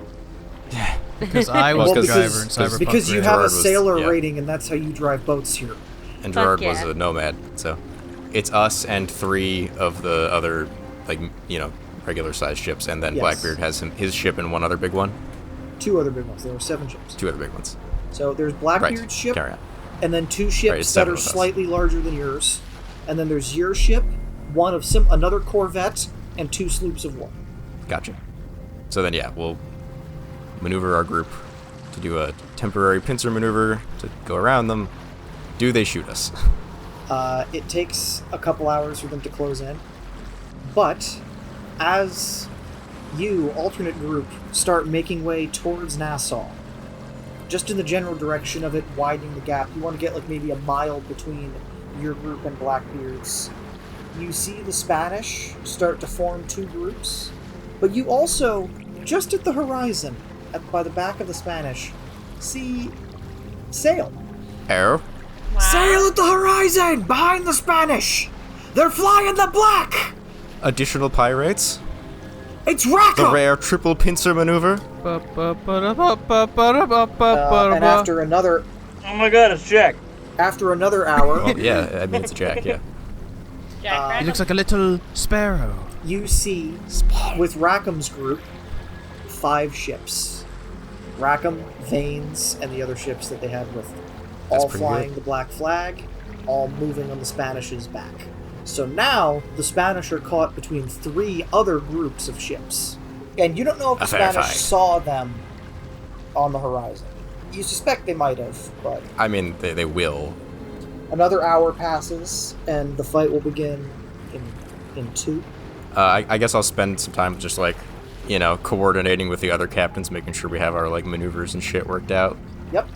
Because I was Well, the because- driver in Cyberpunk. Because you Red. have a Gerard was- sailor yeah. rating, and that's how you drive boats here. And Fuck Gerard yeah. was a nomad, so it's us and 3 of the other, like, regular sized ships, and then Yes. Blackbeard has his ship and one other big one. 2 other big ones. There were 7 ships. 2 other big ones. So there's Blackbeard's Right. ship, Carry on. and then 2 ships Right, it's that 7 are of us. slightly larger than yours, and then there's your ship, one of another corvette, and 2 sloops of war. Gotcha. So then, yeah, we'll maneuver our group to do a temporary pincer maneuver to go around them. Do they shoot us? It takes a couple hours for them to close in, but as you, alternate group, start making way towards Nassau, just in the general direction of it, widening the gap, you want to get like maybe a mile between your group and Blackbeard's. You see the Spanish start to form 2 groups, but you also, just at the horizon, by the back of the Spanish, see sail. Arrow? Sail at the horizon, behind the Spanish! They're flying the black! Additional pirates? It's The Rackham! rare triple pincer maneuver? And after another Oh my god, it's Jack. hour, Well, yeah, I mean, it's a jack, yeah. Jack He Rackham? looks like a little sparrow. you see, with Rackham's group, 5 ships. Rackham, Vanes, and the other ships that they had with them. That's All pretty flying good. the black flag, all moving on the Spanish's back. So now, the Spanish are caught between 3 other groups of ships. And you don't know if the Fair Spanish fight. saw them on the horizon. You suspect they might have, but I mean, they will. another hour passes, and the fight will begin in 2. I guess I'll spend some time just like, coordinating with the other captains, making sure we have our like maneuvers and shit worked out. Yep.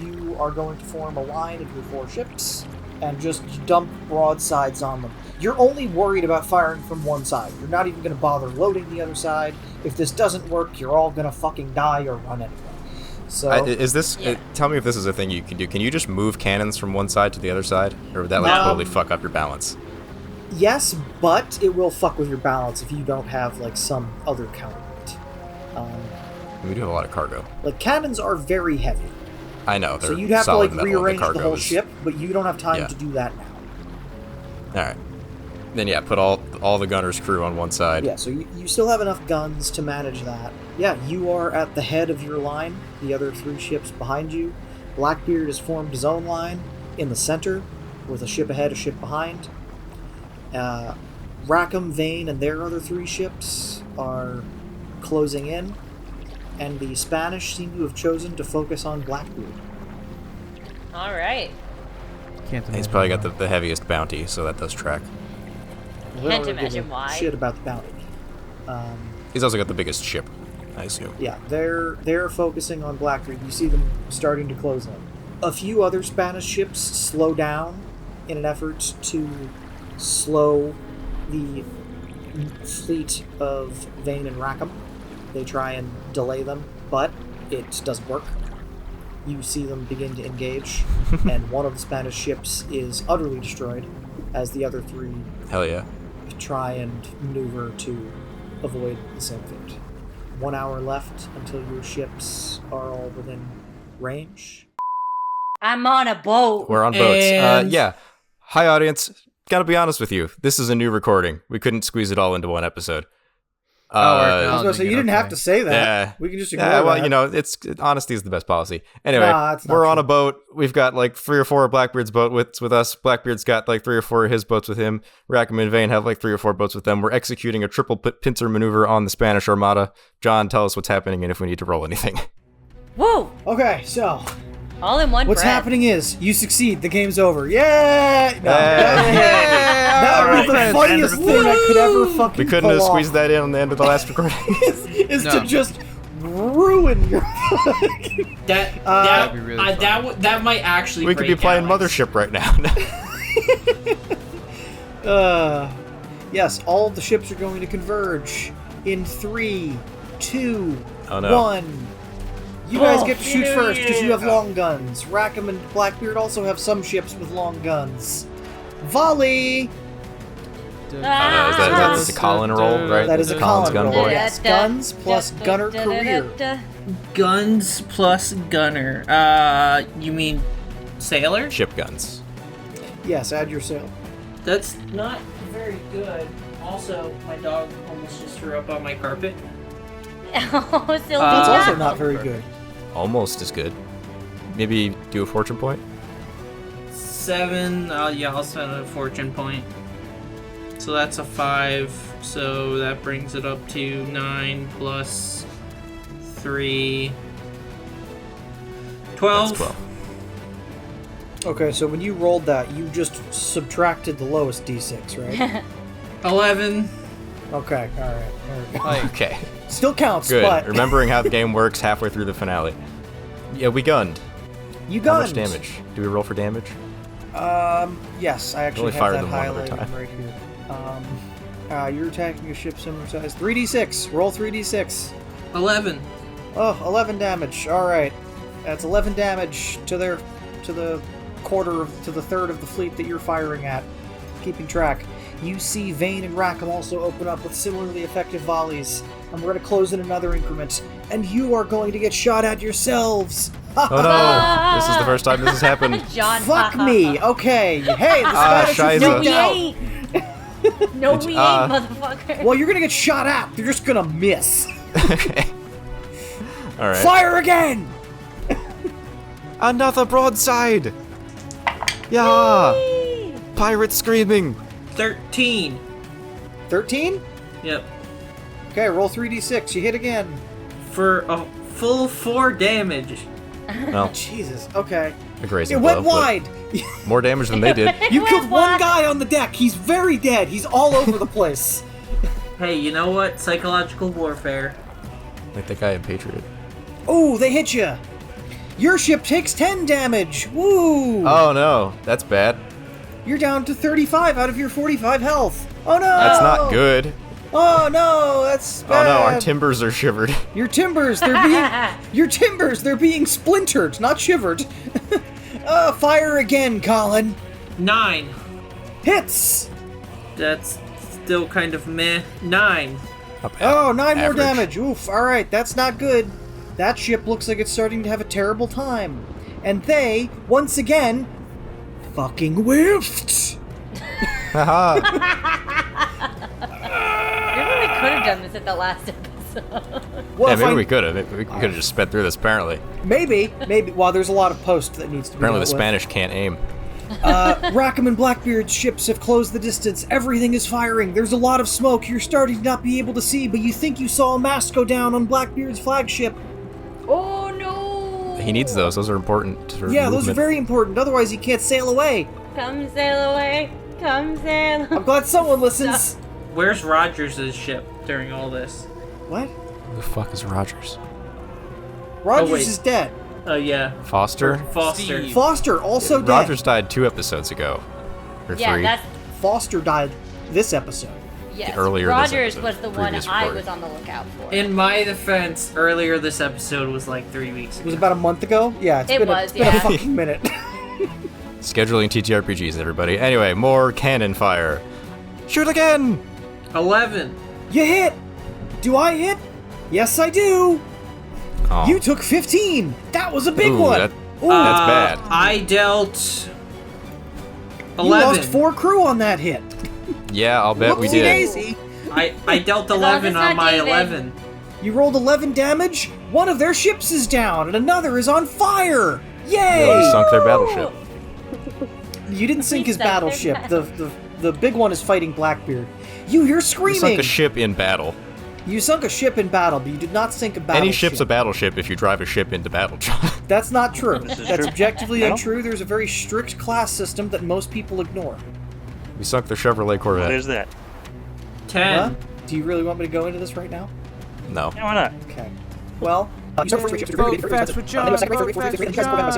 You are going to form a line of your 4 ships and just dump broadsides on them. You're only worried about firing from one side. You're not even going to bother loading the other side. If this doesn't work, you're all going to fucking die or run anyway. So is this? Tell me if this is a thing you can do. Can you just move cannons from one side to the other side, or would that like totally fuck up your balance? yes, but it will fuck with your balance if you don't have like some other counterweight. We do have a lot of cargo. Like cannons are very heavy. I know. So you'd have to like rearrange the whole is... ship, but you don't have time to do that now. All right. Then yeah, put all the gunner's crew on one side. Yeah, so you still have enough guns to manage that. Yeah, you are at the head of your line, the other 3 ships behind you. Blackbeard has formed his own line in the center, with a ship ahead, a ship behind. Rackham, Vane, and their other 3 ships are closing in, and the Spanish seem to have chosen to focus on Blackbeard. All right. He's probably got the heaviest bounty, so that does track. Can't imagine why. Shit about the bounty. He's also got the biggest ship, I assume. Yeah, they're focusing on Blackbeard. You see them starting to close in. A few other Spanish ships slow down in an effort to slow the fleet of Vane and Rackham. They try and delay them, but it doesn't work. You see them begin to engage, and one of the Spanish ships is utterly destroyed, as the other 3 Hell yeah. try and maneuver to avoid the same fate. 1 hour left until your ships are all within range. I'm on a boat. We're on boats. And- Yeah. Hi, audience. Gotta be honest with you. This is a new recording. We couldn't squeeze it all into one episode. I was going to say, you didn't have to say that. Yeah. We can just ignore Yeah, well, that. honesty is the best policy. Anyway, Nah, it's not we're on true. a boat. We've got like 3 or 4 of Blackbeard's boats with us. Blackbeard's got like 3 or 4 of his boats with him. Rackham and Vane have like 3 or 4 boats with them. We're executing a triple pincer maneuver on the Spanish Armada. John, tell us what's happening and if we need to roll anything. Woo! Okay, so All in one what's breath. happening is you succeed. The game's over. Yay! No. Yeah! That was the funniest thing I could ever fucking We couldn't have pull squeezed off, that in on the end of the last recording. is No. to just ruin your That be really fun. that might actually. We could be break playing Alex. Mothership right now. Yes, all of the ships are going to converge in 3, 2, Oh, no. 1. You guys get to shoot yeah, first because you have yeah. long guns. Rackham and Blackbeard also have some ships with long guns. Volley! That's a Colin roll, right? That is a Colin's Colin gun roll. boy. Yes, guns plus gunner career. Guns plus gunner. You mean sailor? Ship guns. Yes, add your sail. That's not very good. Also, my dog almost just threw up on my carpet. Oh, That's Yeah. also not very good. Almost as good. Maybe do a fortune point? 7. I'll spend a fortune point. So that's a 5. So that brings it up to 9 plus 3. 12. That's 12. Okay, so when you rolled that, you just subtracted the lowest d6, right? 11. Okay, alright. There we go. Like, Okay. Still counts, Good. but Remembering how the game works halfway through the finale. Yeah, we gunned. you How gunned. much damage? Do we roll for damage? Yes, I actually Only have fired that them one other highlighted time. right here. You're attacking a ship similar size. 3d6. Roll 3d6. 11. Oh, 11 damage. All right, that's 11 damage to the third of the fleet that you're firing at. Keeping track. You see Vane and Rackham also open up with similarly effective volleys, and we're going to close in another increment. And you are going to get shot at yourselves. Oh no! This is the first time this has happened. John. Fuck me. Okay. Hey, the Spanish Shiza. are No, freaked we out. ain't. No, we ain't, motherfucker. Well, you're gonna get shot at. You're just gonna miss. Okay. All right. Fire again. Another broadside! Yeah! Pirates screaming! 13. 13. Yep. Okay, roll 3d6. You hit again. For a full 4 damage. Well, Jesus. Okay. a grazing It went blow, but wide. more damage than they did. You went killed one wide. guy on the deck. He's very dead. He's all over the place. Hey, you know what? Psychological warfare. Like that guy in Patriot. Oh, they hit you. Your ship takes 10 damage. Woo! Oh no, that's bad. You're down to 35 out of your 45 health. Oh no! That's not good. Oh no, that's Oh bad. no, our timbers are shivered. Your timbers, they're being splintered, not shivered. Fire again, Colin. 9. Hits. That's still kind of meh. 9. Oh, 9 more Average. damage. Oof, alright, that's not good. That ship looks like it's starting to have a terrible time. And they, once again, fucking whiffed. Haha. We really could have done this at the last episode. Well, Yeah, if maybe I- we could have. We could have just sped through this. Apparently, Maybe. Well, there's a lot of post that needs to be apparently the dealt with. Spanish can't aim. Rackham and Blackbeard's ships have closed the distance. Everything is firing. There's a lot of smoke. You're starting to not be able to see, but you think you saw a mast go down on Blackbeard's flagship. Oh no! He needs those. Those are important for Yeah, those are movement. very important. Otherwise, he can't sail away. Come sail away. Come sail. I'm glad someone listens. Where's Rogers' ship during all this? What? Who the fuck is Rogers? Rogers wait. is dead. Oh, yeah. Foster? Foster. Steve. Foster also dead. Rogers died 2 episodes ago. Or Yeah, 3. that's Foster died this episode. yes. Earlier this Rogers episode, was the one previous I recording. was on the lookout for. In my defense, earlier this episode was like 3 weeks It was ago. about a month ago? Yeah, it's It been, was, it's been a yeah. fucking minute. Scheduling TTRPGs, everybody. Anyway, more cannon fire. Shoot again! 11. You hit! Do I hit? Yes, I do! Oh. You took 15! That was a big Ooh, one! that- Ooh, That's bad. I dealt you 11. lost 4 crew on that hit. Yeah, I'll bet we Whoopsie did. daisy. I dealt long as 11 it's on not my David. 11. You rolled 11 damage, one of their ships is down, and another is on fire! Yay! We sunk their battleship. You didn't sink We his sunk their battleship. The big one is fighting Blackbeard. You hear We screaming! sunk a ship in battle. You sunk a ship in battle, but you did not sink a battleship. Any ship's a battleship if you drive a ship into battle, John. That's not true. This is That's true. objectively No? untrue. There's a very strict class system that most people ignore. We sunk their Chevrolet Corvette. There's that. 10. Huh? Do you really want me to go into this right now? No. Yeah, why not? Okay. Well, you start first, Vote fast for John, vote fast for John.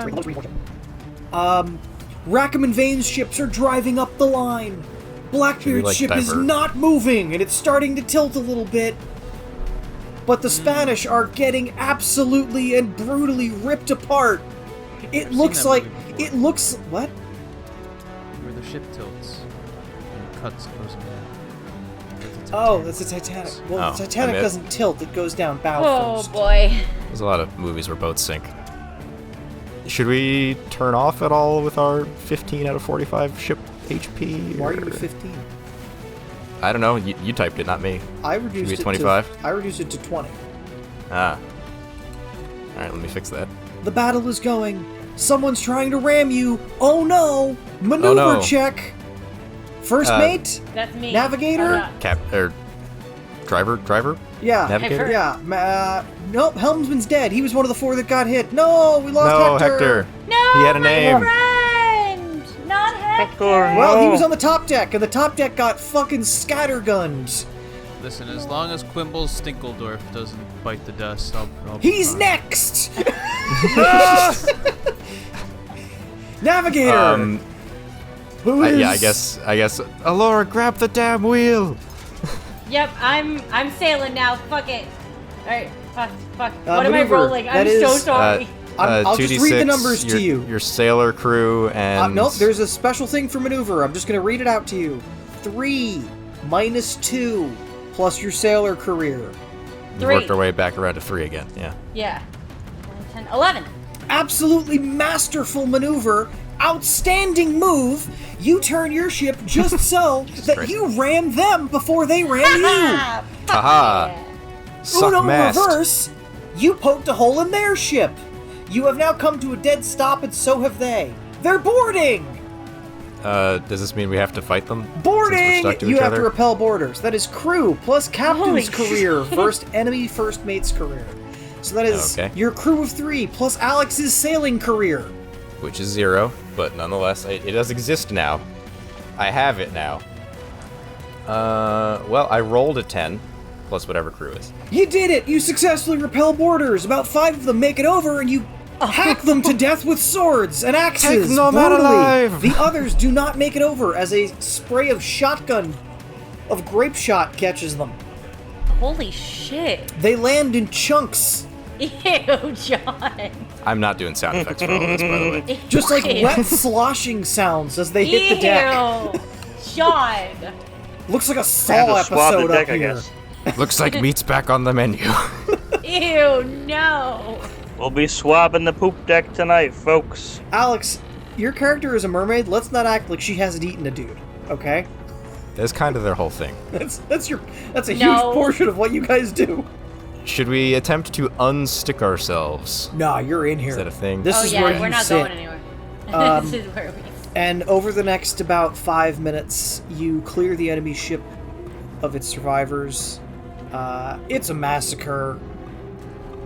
Rackham and Vane's ships are driving up the line. Blackbeard's like, ship is divert? not moving, and it's starting to tilt a little bit. But the Spanish are getting absolutely and brutally ripped apart. It looks that like movie before. it looks what? Where the ship tilts and cuts goes in half. Oh, that's the Titanic. Well, Oh, the Titanic I bet. doesn't tilt; it goes down bow Oh first. boy. There's a lot of movies where boats sink. Should we turn off at all with our 15 out of 45 ship HP? Why are you or- at 15? I don't know. You typed it, not me. I reduced be it 25? to I reduced it to 20. Ah. Alright, let me fix that. The battle is going. Someone's trying to ram you. Oh no! Maneuver Oh, no. check. First Uh, mate. That's me. Navigator? Driver? Yeah. Navigator? Yeah. Nope. Helmsman's dead. He was one of the 4 that got hit. No, we lost No, Hector. Hector. No, He had a my name. friend! Not Hector! Well, he No. was on the top deck, and the top deck got fucking scattergunned. Listen, as long as Quimble's Stinkledorf doesn't bite the dust, I'll be He's fine. next. Navigator. Who is? Yeah, I guess. Alora, grab the damn wheel! Yep, I'm sailing now. Fuck it. Alright, fuck. What am I maneuver. rolling? I'm That so is, sorry. I'll just read the 2d6, numbers to you. Your sailor crew and... Nope, there's a special thing for maneuver. I'm just going to read it out to you. 3 minus 2 plus your sailor career. We worked our way back around to 3 again, yeah. Yeah. 9, 10, 11. Absolutely masterful maneuver. Outstanding move. You turn your ship just so that Christ. you ram them before they ram you. Ah, fuck Haha. yeah. Suck Uno mast. reverse. You poked a hole in their ship. You have now come to a dead stop, and so have they. They're boarding. Does this mean we have to fight them? Since we're Boarding! stuck to You each have other? to repel borders. That is crew plus Holy captain's career, first enemy, first mate's career. So that is Okay. your crew of 3 plus Alex's sailing career. Which is 0, but nonetheless, it does exist now. I have it now. Well, I rolled a 10, plus whatever crew is. You did it! You successfully repel boarders. About 5 of them make it over, and you hack them to death with swords and axes. Take no man brutally. alive! The others do not make it over, as a spray of grape shot catches them. Holy shit. They land in chunks, Ew, John. I'm not doing sound effects for all of this, by the way. just like Ew. wet sloshing sounds as they hit the deck. Ew. John. Looks like a And Saw to swab episode the deck, up I here. guess. Looks like meat's back on the menu. Ew, no. We'll be swabbing the poop deck tonight, folks. Alex, your character is a mermaid. Let's not act like she hasn't eaten a dude, okay? That's kind of their whole thing. That's a huge No. portion of what you guys do. Should we attempt to unstick ourselves? Nah, you're in here. Is that a thing? This Oh is yeah, where we're you not sit. going anywhere. Um, This is where we sit. And over the next about 5 minutes, you clear the enemy ship of its survivors. It's a massacre.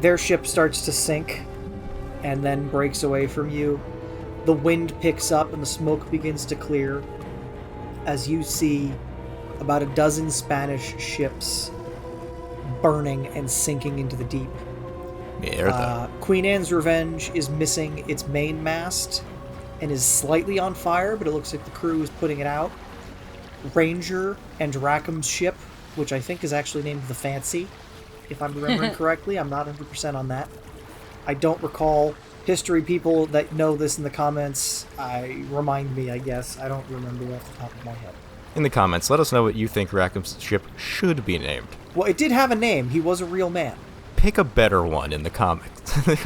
Their ship starts to sink and then breaks away from you. The wind picks up and the smoke begins to clear as you see about a dozen Spanish ships burning and sinking into the deep. Mierda. Queen Anne's Revenge is missing its main mast and is slightly on fire, but it looks like the crew is putting it out. Ranger and Rackham's ship, which I think is actually named the Fancy, if I'm remembering correctly. I'm not 100% on that. I don't recall. History people that know this in the comments, remind me, I guess. I don't remember off the top of my head. In the comments, let us know what you think Rackham's ship should be named. Well, it did have a name. He was a real man. Pick a better one in the comments. It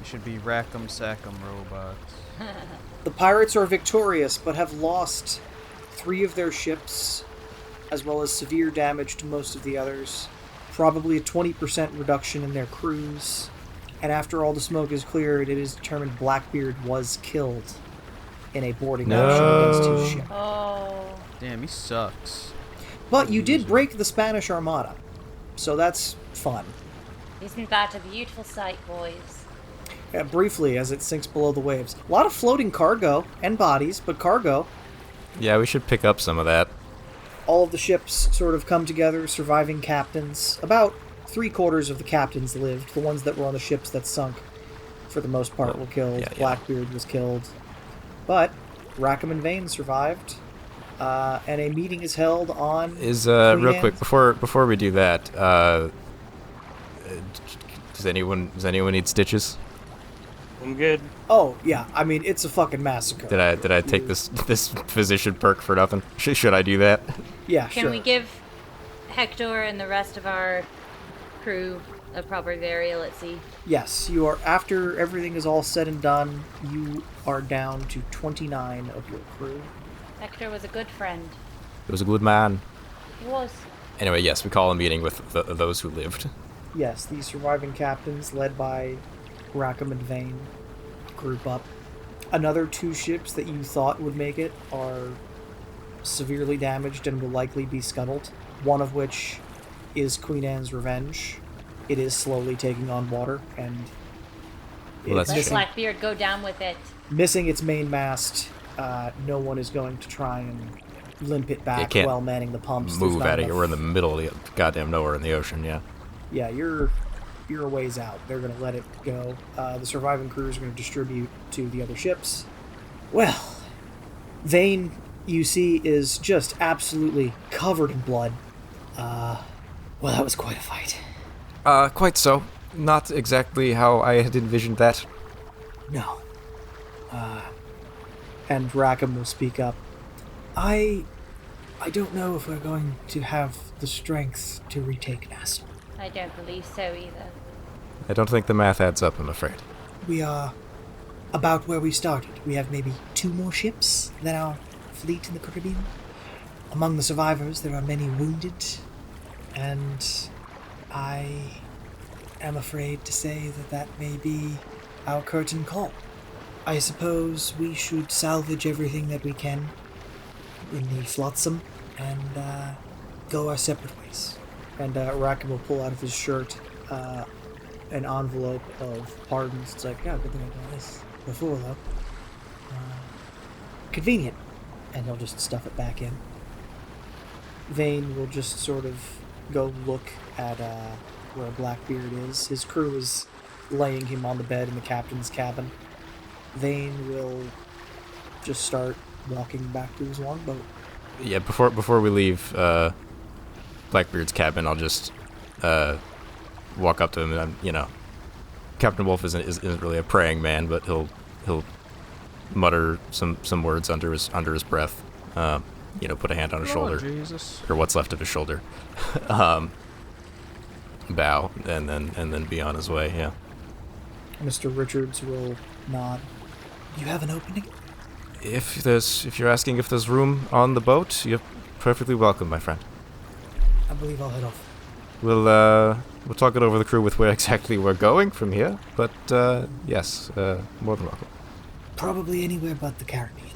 should be Rackham Sackham Robots. The pirates are victorious, but have lost 3 of their ships, as well as severe damage to most of the others. Probably a 20% reduction in their crews. And after all the smoke is cleared, it is determined Blackbeard was killed in a boarding action against his ship. Oh. Damn, he sucks. But you did break the Spanish Armada, so that's fun. Isn't that a beautiful sight, boys? Briefly, as it sinks below the waves. A lot of floating cargo and bodies, but cargo. Yeah, we should pick up some of that. All of the ships sort of come together, surviving captains. About 3/4 of the captains lived. The ones that were on the ships that sunk, for the most part, were killed. Yeah. Blackbeard was killed. But Rackham and Vane survived. And a meeting is held on... Is Queen real quick Anne's- before we do that, does anyone need stitches? I'm good. Oh, yeah. I mean, it's a fucking massacre. Did I take this physician perk for nothing? Should I do that? Yeah, Can sure. we give Hector and the rest of our crew a proper burial at sea? Yes, you are. After everything is all said and done, you are down to 29 of your crew. Hector was a good friend. It was a good man. He was. Anyway, yes, we call a meeting with those who lived. Yes, the surviving captains, led by Rackham and Vane, group up. Another 2 ships that you thought would make it are severely damaged and will likely be scuttled. One of which is Queen Anne's Revenge. It is slowly taking on water, and Well, that's it's a Let shame. Blackbeard go down with it. missing its main mast. No one is going to try and limp it back can't while manning the pumps. There's Move not out of here. enough- We're in the middle of the goddamn nowhere in the ocean, yeah. Yeah, you're a ways out. They're going to let it go. The surviving crews are going to distribute to the other ships. Well, Vane, you see, is just absolutely covered in blood. Well, that was quite a fight. Quite so. Not exactly how I had envisioned that. No. And Rackham will speak up. I don't know if we're going to have the strength to retake Nassau. I don't believe so either. I don't think the math adds up, I'm afraid. We are about where we started. We have maybe 2 more ships than our fleet in the Caribbean. Among the survivors, there are many wounded, and I am afraid to say that may be our curtain call. I suppose we should salvage everything that we can in the flotsam and go our separate ways. And Rackham will pull out of his shirt an envelope of pardons. It's like, yeah, good thing I've done this before, though. Convenient. And he'll just stuff it back in. Vane will just sort of go look at where Blackbeard is. His crew is laying him on the bed in the captain's cabin. Vane will just start walking back to his longboat. Yeah, before we leave Blackbeard's cabin, I'll just walk up to him, and Captain Wolf isn't really a praying man, but he'll mutter some words under his breath. Put a hand on his shoulder, Jesus. or what's left of his shoulder. Bow and then be on his way. Yeah. Mr. Richards will nod. You have an opening? If you're asking if there's room on the boat, you're perfectly welcome, my friend. I believe I'll head off. We'll talk it over with the crew with where exactly we're going from here. But yes, more than welcome. Probably anywhere but the Caribbean.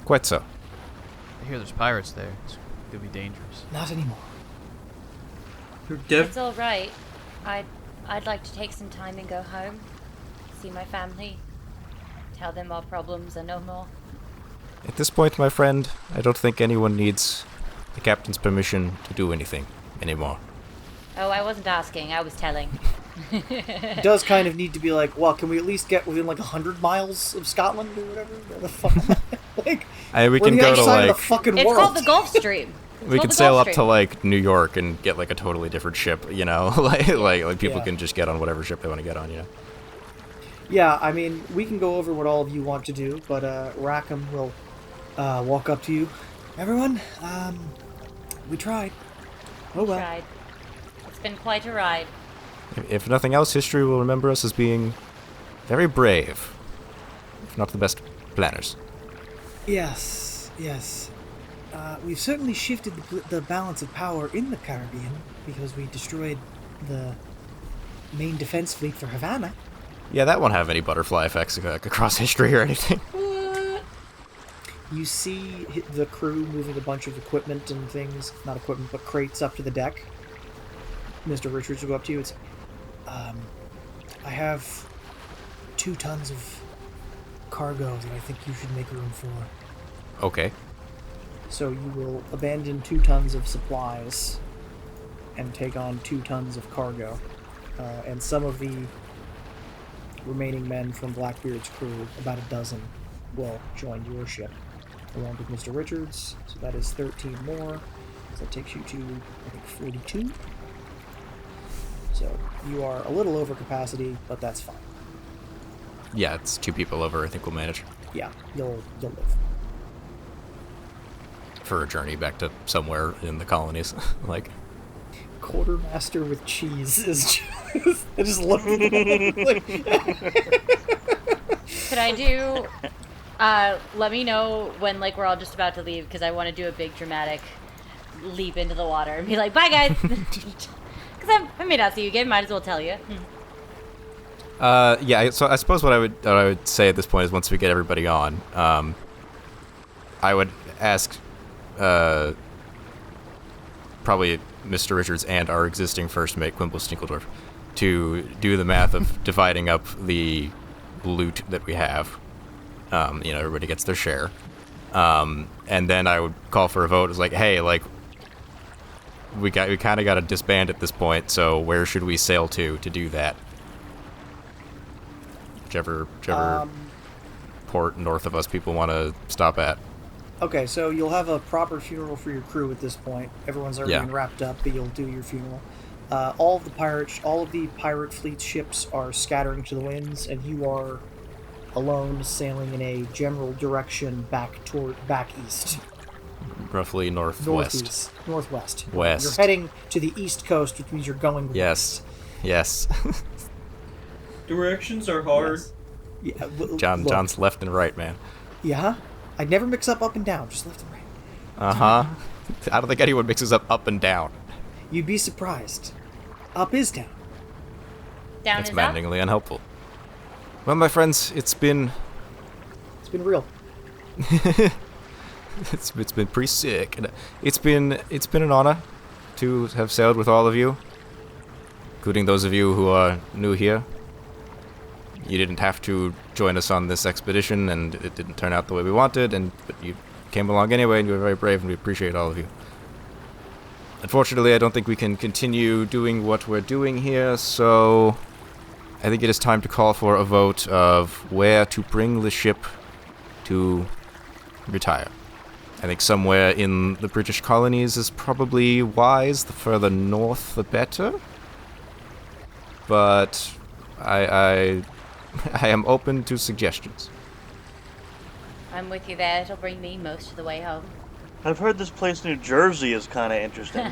Quite so. I hear there's pirates there. It's gonna be dangerous. Not anymore. It's all right. I'd like to take some time and go home, see my family, tell them our problems are no more. At this point, my friend, I don't think anyone needs the captain's permission to do anything anymore. Oh, I wasn't asking. I was telling. It does kind of need to be like, well, can we at least get within like 100 miles of Scotland or whatever? Where the fuck? Like, We we're can the go other to side like of the fucking It's world. called the Gulf Stream. we can sail up to like New York and get like a totally different ship. Like people Yeah. can just get on whatever ship they want to get on. Yeah, I mean, we can go over what all of you want to do, but Rackham will walk up to you. Everyone, we tried. Oh well. Tried. It's been quite a ride. If nothing else, history will remember us as being very brave, if not the best planners. Yes. We've certainly shifted the balance of power in the Caribbean because we destroyed the main defense fleet for Havana. Yeah, that won't have any butterfly effects across history or anything. You see the crew moving a bunch of equipment and things, not equipment, but crates up to the deck. Mr. Richards will go up to you and say, I have 2 tons of cargo that I think you should make room for. Okay. So you will abandon 2 tons of supplies and take on 2 tons of cargo. And some of the remaining men from Blackbeard's crew, about a dozen, will join your ship, along with Mr. Richards. So that is 13 more. So that takes you to, I think, 42. So you are a little over capacity, but that's fine. Yeah, it's 2 people over. I think we'll manage Yeah, you'll live. for a journey back to somewhere in the colonies. Like, Quartermaster with cheese is just, I just love it. Could I do... let me know when, like, we're all just about to leave, because I want to do a big dramatic leap into the water and be like, bye, guys! Because I may not see you again, might as well tell you. yeah. So I suppose what I would say at this point is once we get everybody on, I would ask, probably Mr. Richards and our existing first mate Quimble Stinkledorf to do the math of dividing up the loot that we have. Everybody gets their share, and then I would call for a vote. It's like, hey, like, we kind of got to disband at this point. So where should we sail to do that? Whichever port north of us people want to stop at. Okay, so you'll have a proper funeral for your crew at this point. Everyone's already Yeah. been wrapped up, but you'll do your funeral. All of the pirate fleet ships are scattering to the winds, and you are alone sailing in a general direction back east. Roughly northwest. Northwest. West. You're heading to the east coast, which means you're going Yes. Yes. Directions are hard. Yes. Yeah, look. John's left and right, man. Yeah? I'd never mix up and down, just left and right. Uh-huh. I don't think anyone mixes up and down. You'd be surprised. Up is down. Down That's is up? maddeningly unhelpful. Well, my friends, it's been real. it's been pretty sick. And it's been an honor to have sailed with all of you. including those of you who are new here. You didn't have to join us on this expedition, and it didn't turn out the way we wanted, but you came along anyway, and you were very brave, and we appreciate all of you. Unfortunately, I don't think we can continue doing what we're doing here, so I think it is time to call for a vote of where to bring the ship to retire. I think somewhere in the British colonies is probably wise. The further north, the better. But I am open to suggestions. I'm with you there. It'll bring me most of the way home. I've heard this place in New Jersey is kind of interesting.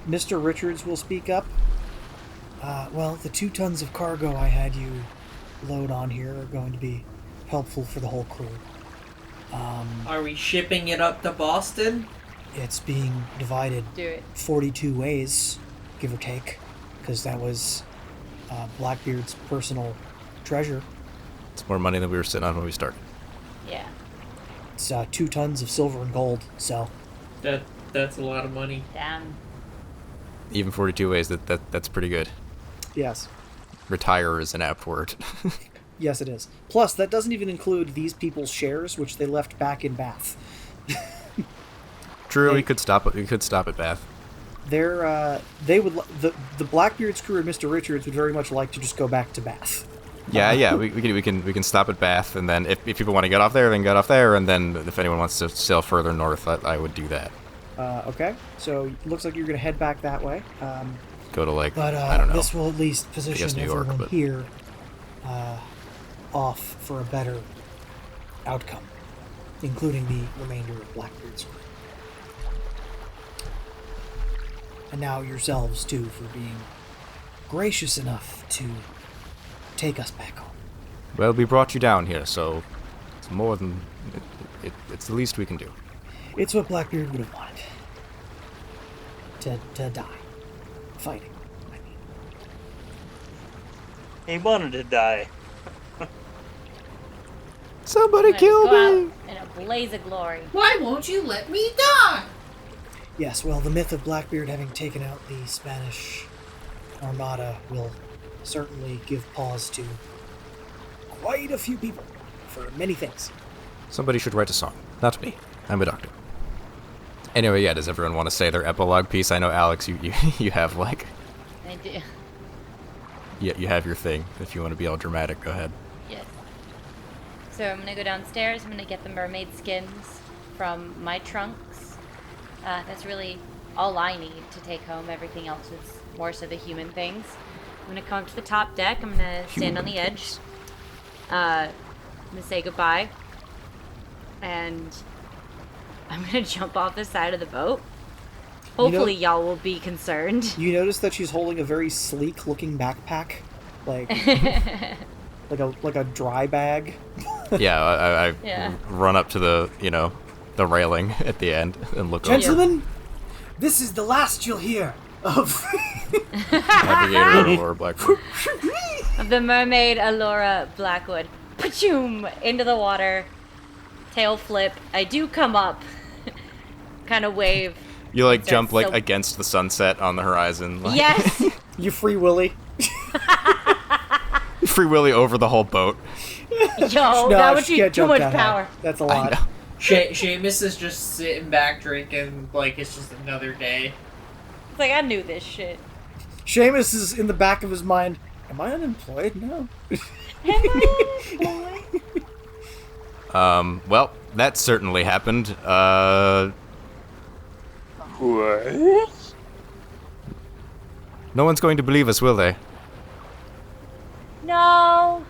Mr. Richards will speak up. Well, the 2 tons of cargo I had you load on here are going to be helpful for the whole crew. Are we shipping it up to Boston? It's being divided Do it. 42 ways, give or take, because that was Blackbeard's personal treasure. It's more money than we were sitting on when we started. Yeah. It's 2 tons of silver and gold, so... That's a lot of money. Damn. Even 42 ways, that's pretty good. Yes. Retire is an apt word. Yes, it is. Plus, that doesn't even include these people's shares, which they left back in Bath. True, we could stop at Bath. They would the Blackbeard's crew and Mr. Richards would very much like to just go back to Bath. Yeah, we can stop at Bath, and then if people want to get off there, then get off there, and then if anyone wants to sail further north, I would do that. Okay, so it looks like you're going to head back that way. Go to But I don't know. this will at least position New York, everyone but- here off for a better outcome, including the remainder of Blackbeard's crew. And now yourselves, too, for being gracious enough to take us back home. Well, we brought you down here, so it's more than it's the least we can do. It's what Blackbeard would have wanted. To die. Fighting, I mean. He wanted to die. Somebody I'm gonna go out in a blaze of glory. Why won't you let me die? Yes, well, the myth of Blackbeard having taken out the Spanish Armada will certainly give pause to quite a few people for many things. Somebody should write a song. Not me. I'm a doctor. Anyway, yeah, does everyone want to say their epilogue piece? I know, Alex, you have, like... I do. Yeah, you have your thing. If you want to be all dramatic, go ahead. Yes. So I'm gonna go downstairs. I'm gonna get the mermaid skins from my trunks. That's really all I need to take home. Everything else is more so the human things. I'm gonna come up to the top deck. I'm gonna stand on the edge. I'm gonna say goodbye. And I'm gonna jump off the side of the boat. Hopefully y'all will be concerned. You notice that she's holding a very sleek-looking backpack, like like a dry bag. Yeah, I Yeah. run up to the railing at the end and look over. Gentlemen, this is the last you'll hear of Navigator or Blackwood. Of the mermaid Allura Blackwood. Pachoom! Into the water. Tail flip. I do come up. Kind of wave. You like jump like so- against the sunset on the horizon. Like, Yes! you Free Willy. Free Willy over the whole boat. Yo, that would she be can't too jump much that high. power. That's a I lot. know. Seamus is just sitting back drinking like it's just another day. It's like, I knew this shit. Seamus is in the back of his mind. Am I unemployed? No. Well, that certainly happened. What? No one's going to believe us, will they? No!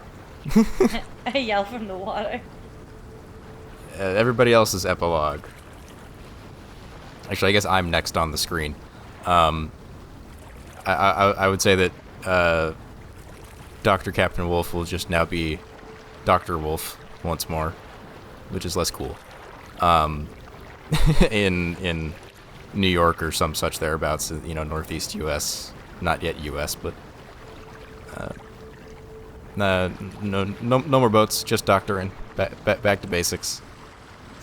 I yell from the water. Everybody else's epilogue. Actually, I guess I'm next on the screen. I would say that Dr. Captain Wolf will just now be Dr. Wolf once more, which is less cool. In New York or some such thereabouts, Northeast U.S. Not yet U.S., but no more boats, just doctoring. Back to basics.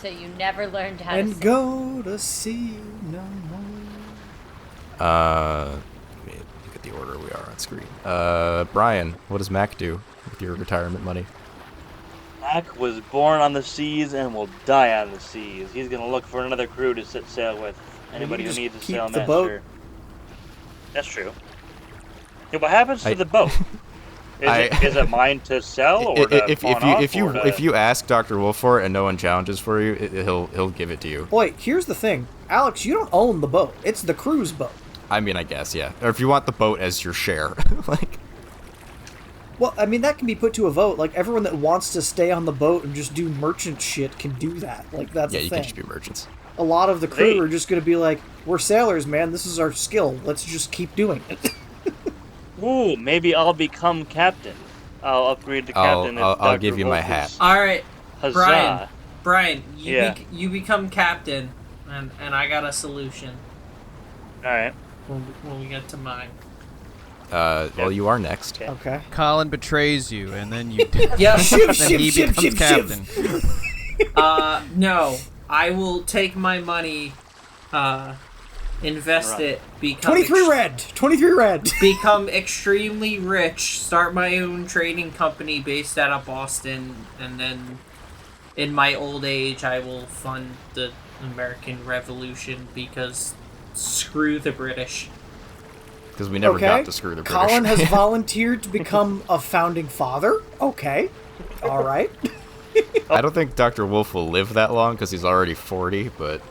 So you never learned how to And sing. go to sea no more. Let me look at the order we are on screen. Brian, what does Mac do with your retirement money? Mac was born on the seas and will die on the seas. He's gonna look for another crew to set sail with. Anybody who just needs a keep sailmaster. the boat. That's true. Yeah, what happens to the boat? Is it mine to sell or to pawn off, if you ask Dr. Wolf for it and no one challenges for you, he'll give it to you. Boy, here's the thing, Alex. You don't own the boat. It's the crew's boat. I mean, I guess, yeah. Or if you want the boat as your share, like. Well, I mean, that can be put to a vote. Like, everyone that wants to stay on the boat and just do merchant shit can do that. Like, that's Yeah, the you thing. can just be merchants. A lot of the crew are just going to be like, we're sailors, man. This is our skill. Let's just keep doing it. Ooh, maybe I'll become captain. I'll upgrade to captain. I'll give you my hat. All right, Huzzah. Brian, you Yeah. you become captain, and I got a solution All right. when we get to mine. Well, you are next. Okay. Colin betrays you, and then you. Yep. then he becomes captain. No, I will take my money, invest Right. it, become 23 red. 23 red. become extremely rich, start my own trading company based out of Boston, and then in my old age I will fund the American Revolution because screw the British. Because we never Okay. got to screw the British. Colin has volunteered to become a founding father. Okay. All right. I don't think Dr. Wolf will live that long because he's already 40, but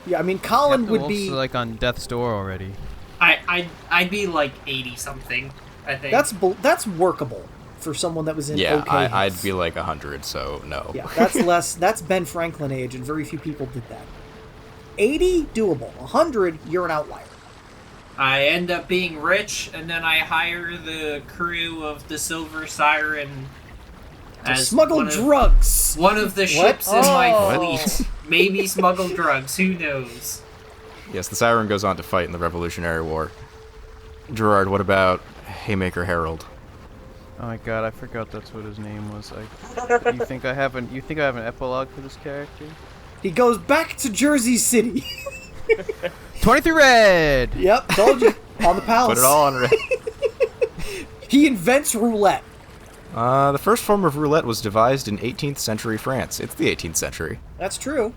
Yeah, I mean, Colin Captain would Wolf's be... like on death's door already. I'd be like 80 something, I think. That's workable for someone that was in yeah, okay I'd health. be like 100, so no. Yeah, that's less. That's Ben Franklin age, and very few people did that. 80, doable. 100, you're an outlier. I end up being rich, and then I hire the crew of the Silver Siren as Smuggle one of- drugs. One of the What? ships in my Oh. fleet. Maybe smuggle drugs, who knows? Yes, the Siren goes on to fight in the Revolutionary War. Gerard, what about Haymaker Harold? Oh my god, I forgot that's what his name was. You think I have an epilogue for this character? He goes back to Jersey City. 23 red. Yep, told you. On the palace. Put it all on red. He invents roulette. The first form of roulette was devised in 18th century France. It's the 18th century. That's true.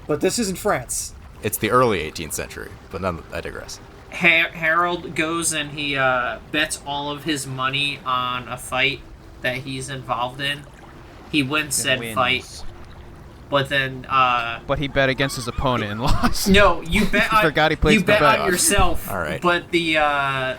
But this isn't France. It's the early 18th century, but I digress. Harold goes and he bets all of his money on a fight that he's involved in. He wins said fight, but then But he bet against his opponent and lost. no, you bet on Forgot he placed you the bet bet. on yourself. All right. But the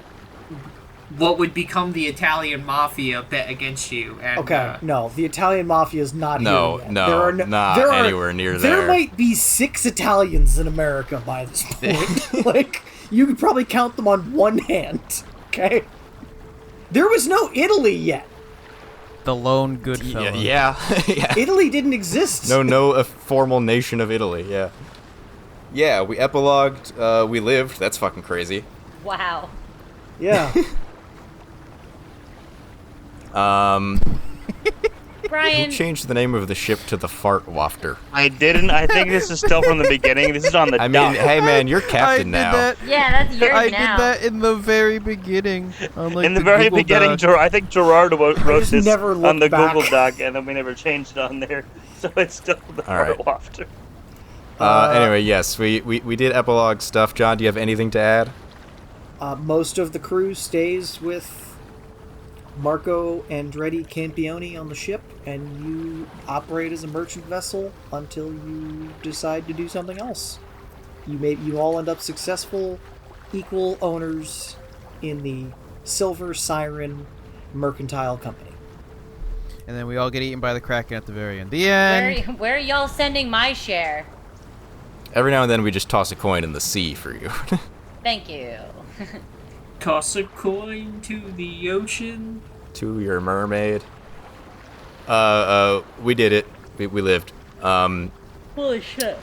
what would become the Italian mafia bet against you. And, Okay, no, the Italian mafia is not No, here yet. no, There are not there are- anywhere near There there. might be 6 Italians in America by this point. Like, you could probably count them on one hand, okay? There was no Italy yet. The lone good fellow. Yeah. Yeah. Italy didn't exist. No a formal nation of Italy, yeah. Yeah, we epilogued, we lived, that's fucking crazy. Wow. Yeah. Brian, Who changed the name of the ship to the Fart Wafter? I didn't. I think this is still from the beginning. This is on the I mean, dock. hey man, you're I captain did now. that. yeah, that's yours I now. did that in the very beginning. On, like, In the very Google beginning, Doc. I think Gerard wrote just this never on looked the back. Google Doc, and then we never changed it on there. So it's still the All right. Wafter. Anyway, yes, we did epilogue stuff. John, do you have anything to add? Most of the crew stays with Marco Andretti Campione on the ship, and you operate as a merchant vessel until you decide to do something else. You all end up successful, equal owners in the Silver Siren Mercantile Company. And then we all get eaten by the Kraken at the very end. The end. Where are y'all sending my share? Every now and then we just toss a coin in the sea for you. Thank you. Toss a coin to the ocean. To your mermaid. We did it. We lived. Holy shit.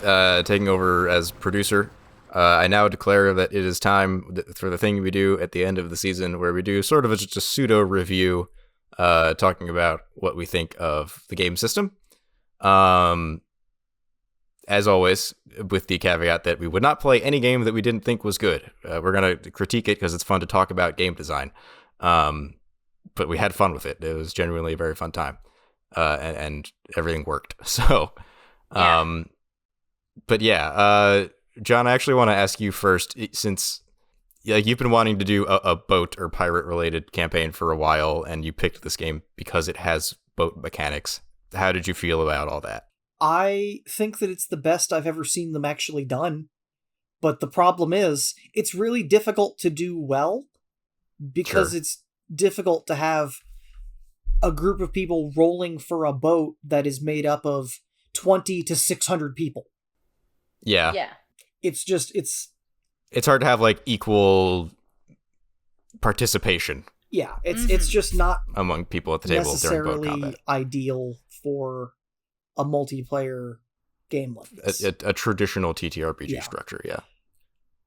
Taking over as producer. I now declare that it is time for the thing we do at the end of the season, where we do sort of just a pseudo review, talking about what we think of the game system. And as always, with the caveat that we would not play any game that we didn't think was good. We're going to critique it because it's fun to talk about game design. But we had fun with it. It was genuinely a very fun time. And everything worked. So, but yeah, John, I actually want to ask you first, since you've been wanting to do a boat or pirate related campaign for a while, and you picked this game because it has boat mechanics. How did you feel about all that? I think that it's the best I've ever seen them actually done. But the problem is, it's really difficult to do well because it's difficult to have a group of people rolling for a boat that is made up of 20 to 600 people. Yeah. Yeah. It's hard to have like equal participation. Yeah, it's just not among people at the table during boat combat. Necessarily ideal for a multiplayer game like this. A traditional TTRPG structure, yeah.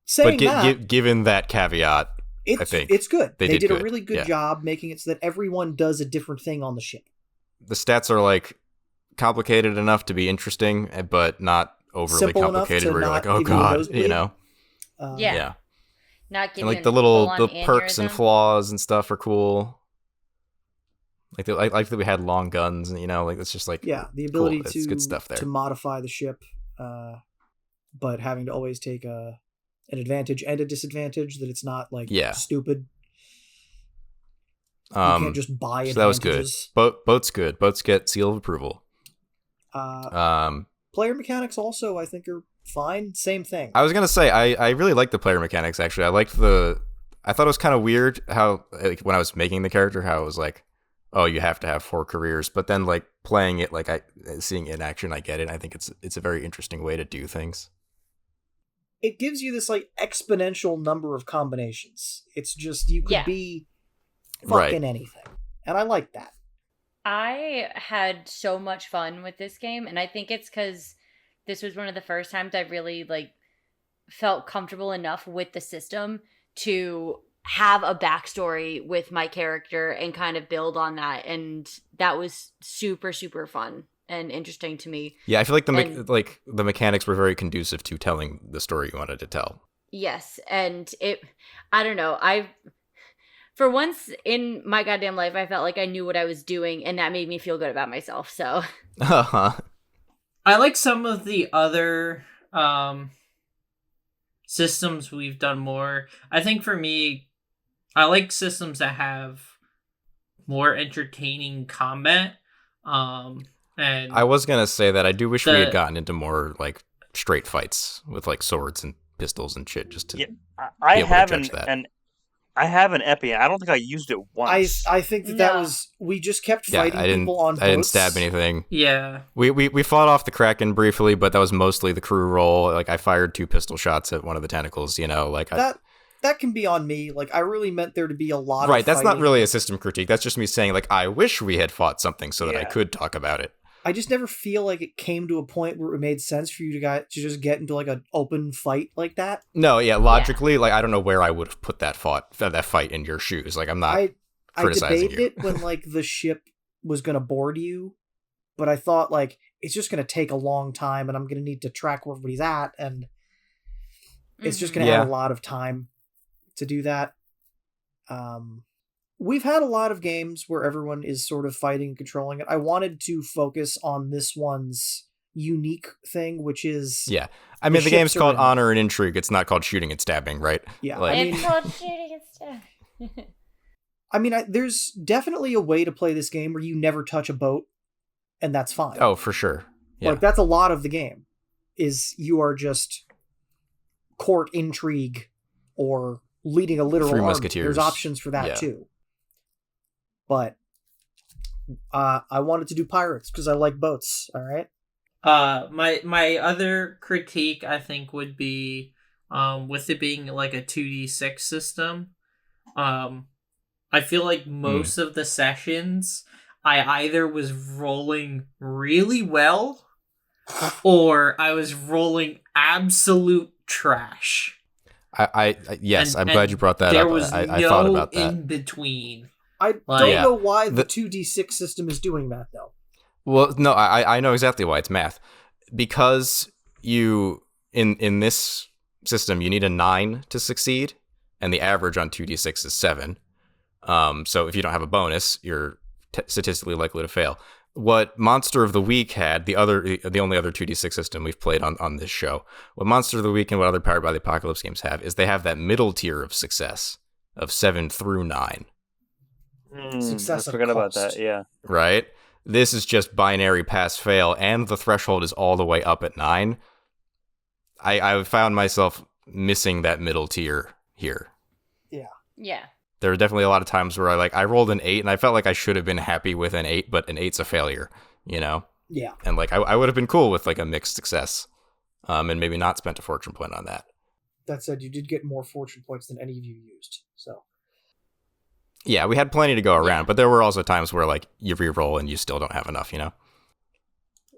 Saying but that, given that caveat, I think it's good. They did a good. really good job making it so that everyone does a different thing on the ship. The stats are like complicated enough to be interesting, but not overly Simple complicated where you're like, oh give you a god, nosebleed. you know. Yeah. Not And giving like the full-on perks and aneurysm. flaws and stuff are cool. Like I like that we had long guns, and like it's just like the ability cool. It's good stuff there. to modify the ship, but having to always take an advantage and a disadvantage, that it's not like stupid. You can't just buy advantages. So that was good. Boat's good. Boats get seal of approval. Player mechanics also, I think, are fine. Same thing. I was gonna say I really like the player mechanics. Actually, I thought it was kind of weird how when I was making the character, how it was like, oh, you have to have 4 careers, but then like playing it, like seeing it in action, I get it. I think it's a very interesting way to do things. It gives you this like exponential number of combinations. It's just you could be fucking anything, and I like that. I had so much fun with this game, and I think it's because this was one of the first times I really like felt comfortable enough with the system to have a backstory with my character and kind of build on that, and that was super, super fun and interesting to me. Yeah, I feel like the mechanics were very conducive to telling the story you wanted to tell. Yes, and I don't know, for once in my goddamn life, I felt like I knew what I was doing, and that made me feel good about myself, so. I like some of the other systems we've done more. I think for me, I like systems that have more entertaining combat. And I was going to say that I do wish we had gotten into more like straight fights with like swords and pistols and shit just to be able to judge that. I have an Epi. I don't think I used it once. I think that was... We just kept fighting people on boats. I didn't stab anything. Yeah. We fought off the Kraken briefly, but that was mostly the crew roll. Like, I fired 2 pistol shots at one of the tentacles, like... That can be on me. Like, I really meant there to be a lot of Right, that's fighting. not really a system critique. That's just me saying, like, I wish we had fought something so that I could talk about it. I just never feel like it came to a point where it made sense for you to just get into like an open fight like that. No, logically, like I don't know where I would have put that fight in your shoes. Like I'm not criticizing I debated you. it when like the ship was gonna board you, but I thought like it's just gonna take a long time, and I'm gonna need to track where everybody's at, and it's just gonna have a lot of time to do that. We've had a lot of games where everyone is sort of fighting and controlling it. I wanted to focus on this one's unique thing, which is... Yeah. I mean, the game's called Honor and Intrigue. It's not called Shooting and Stabbing, right? Yeah. It's called Shooting and Stabbing. I mean, there's definitely a way to play this game where you never touch a boat, and that's fine. Oh, for sure. Yeah. Like, that's a lot of the game, is you are just court intrigue or leading a literal Three army. Musketeers. There's options for that, too. But I wanted to do pirates because I like boats. All right. My other critique I think would be with it being like a 2d6 system. I feel like most of the sessions I either was rolling really well or I was rolling absolute trash. Yes, I'm glad you brought that there up. Was I thought about that. In between. I don't know why the 2d6 system is doing that, though. Well, no, I know exactly why. It's math. Because you in this system you need a 9 to succeed, and the average on 2d6 is 7. So if you don't have a bonus, you're statistically likely to fail. What Monster of the Week had, the only other 2d6 system we've played on this show, what Monster of the Week and what other Powered by the Apocalypse games have is they have that middle tier of success of 7 through 9. Success I of forgot about cost. that. Yeah. Right? This is just binary pass fail, and the threshold is all the way up at 9. I found myself missing that middle tier here. Yeah. There are definitely a lot of times where I rolled an 8 and I felt like I should have been happy with an 8, but an 8's a failure, you know? Yeah. And I would have been cool with a mixed success, and maybe not spent a fortune point on that. That said, you did get more fortune points than any of you used. So Yeah, we had plenty to go around, but there were also times where you re-roll and you still don't have enough, you know?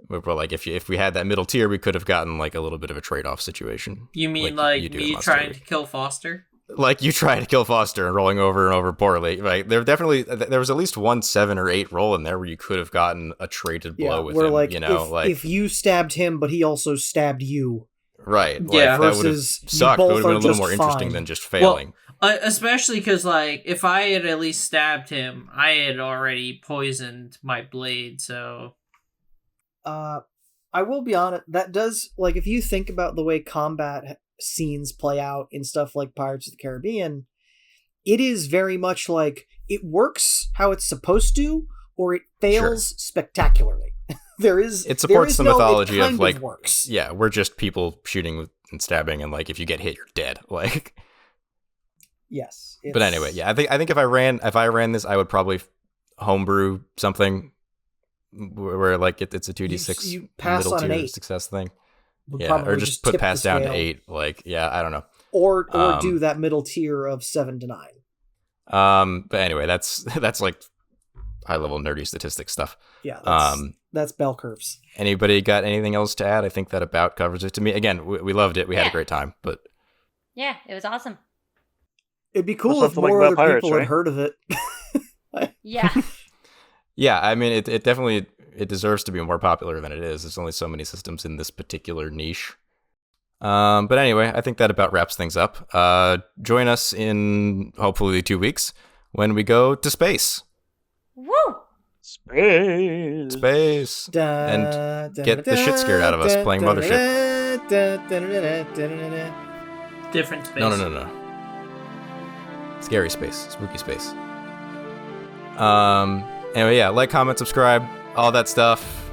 Where if we had that middle tier, we could have gotten a little bit of a trade-off situation. You mean you do in me Monster trying Week. to kill Foster? Like you try to kill Foster and rolling over and over poorly. Right? There was at least one 7 or 8 roll in there where you could have gotten a traded blow with where him. if you stabbed him, but he also stabbed you. Right. Yeah. That would have Versus you sucked. It both would have been are a little just more interesting fine. than just failing. Especially because, if I had at least stabbed him, I had already poisoned my blade, so... I will be honest, that does, if you think about the way combat scenes play out in stuff like Pirates of the Caribbean, it is very much it works how it's supposed to, or it fails spectacularly. It supports the mythology of works. Yeah, we're just people shooting and stabbing, and if you get hit, you're dead. Yes. But anyway, yeah, I think if I ran this, I would probably homebrew something where it's a 2d6 you pass middle on an tier 8. success thing. Would Yeah, probably or just put tip pass the down to scale. 8. I don't know. Or do that middle tier of 7 to 9. But anyway, that's high level nerdy statistics stuff. Yeah, that's bell curves. Anybody got anything else to add? I think that about covers it to me. Again, we loved it. We had a great time, but Yeah, it was awesome. It'd be cool That's if something like more about other pirates, people right? had heard of it. Yeah. yeah, I mean, it definitely it deserves to be more popular than it is. There's only so many systems in this particular niche. But anyway, I think that about wraps things up. Join us in hopefully 2 weeks when we go to space. Woo! Space. And get the shit scared out of us playing Mothership. Different space. No. Scary space. Spooky space. Anyway, yeah, comment, subscribe, all that stuff.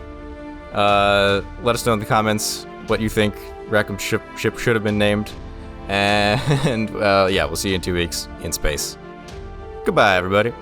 Let us know in the comments what you think Rackham ship should have been named. And, yeah, we'll see you in 2 weeks in space. Goodbye, everybody.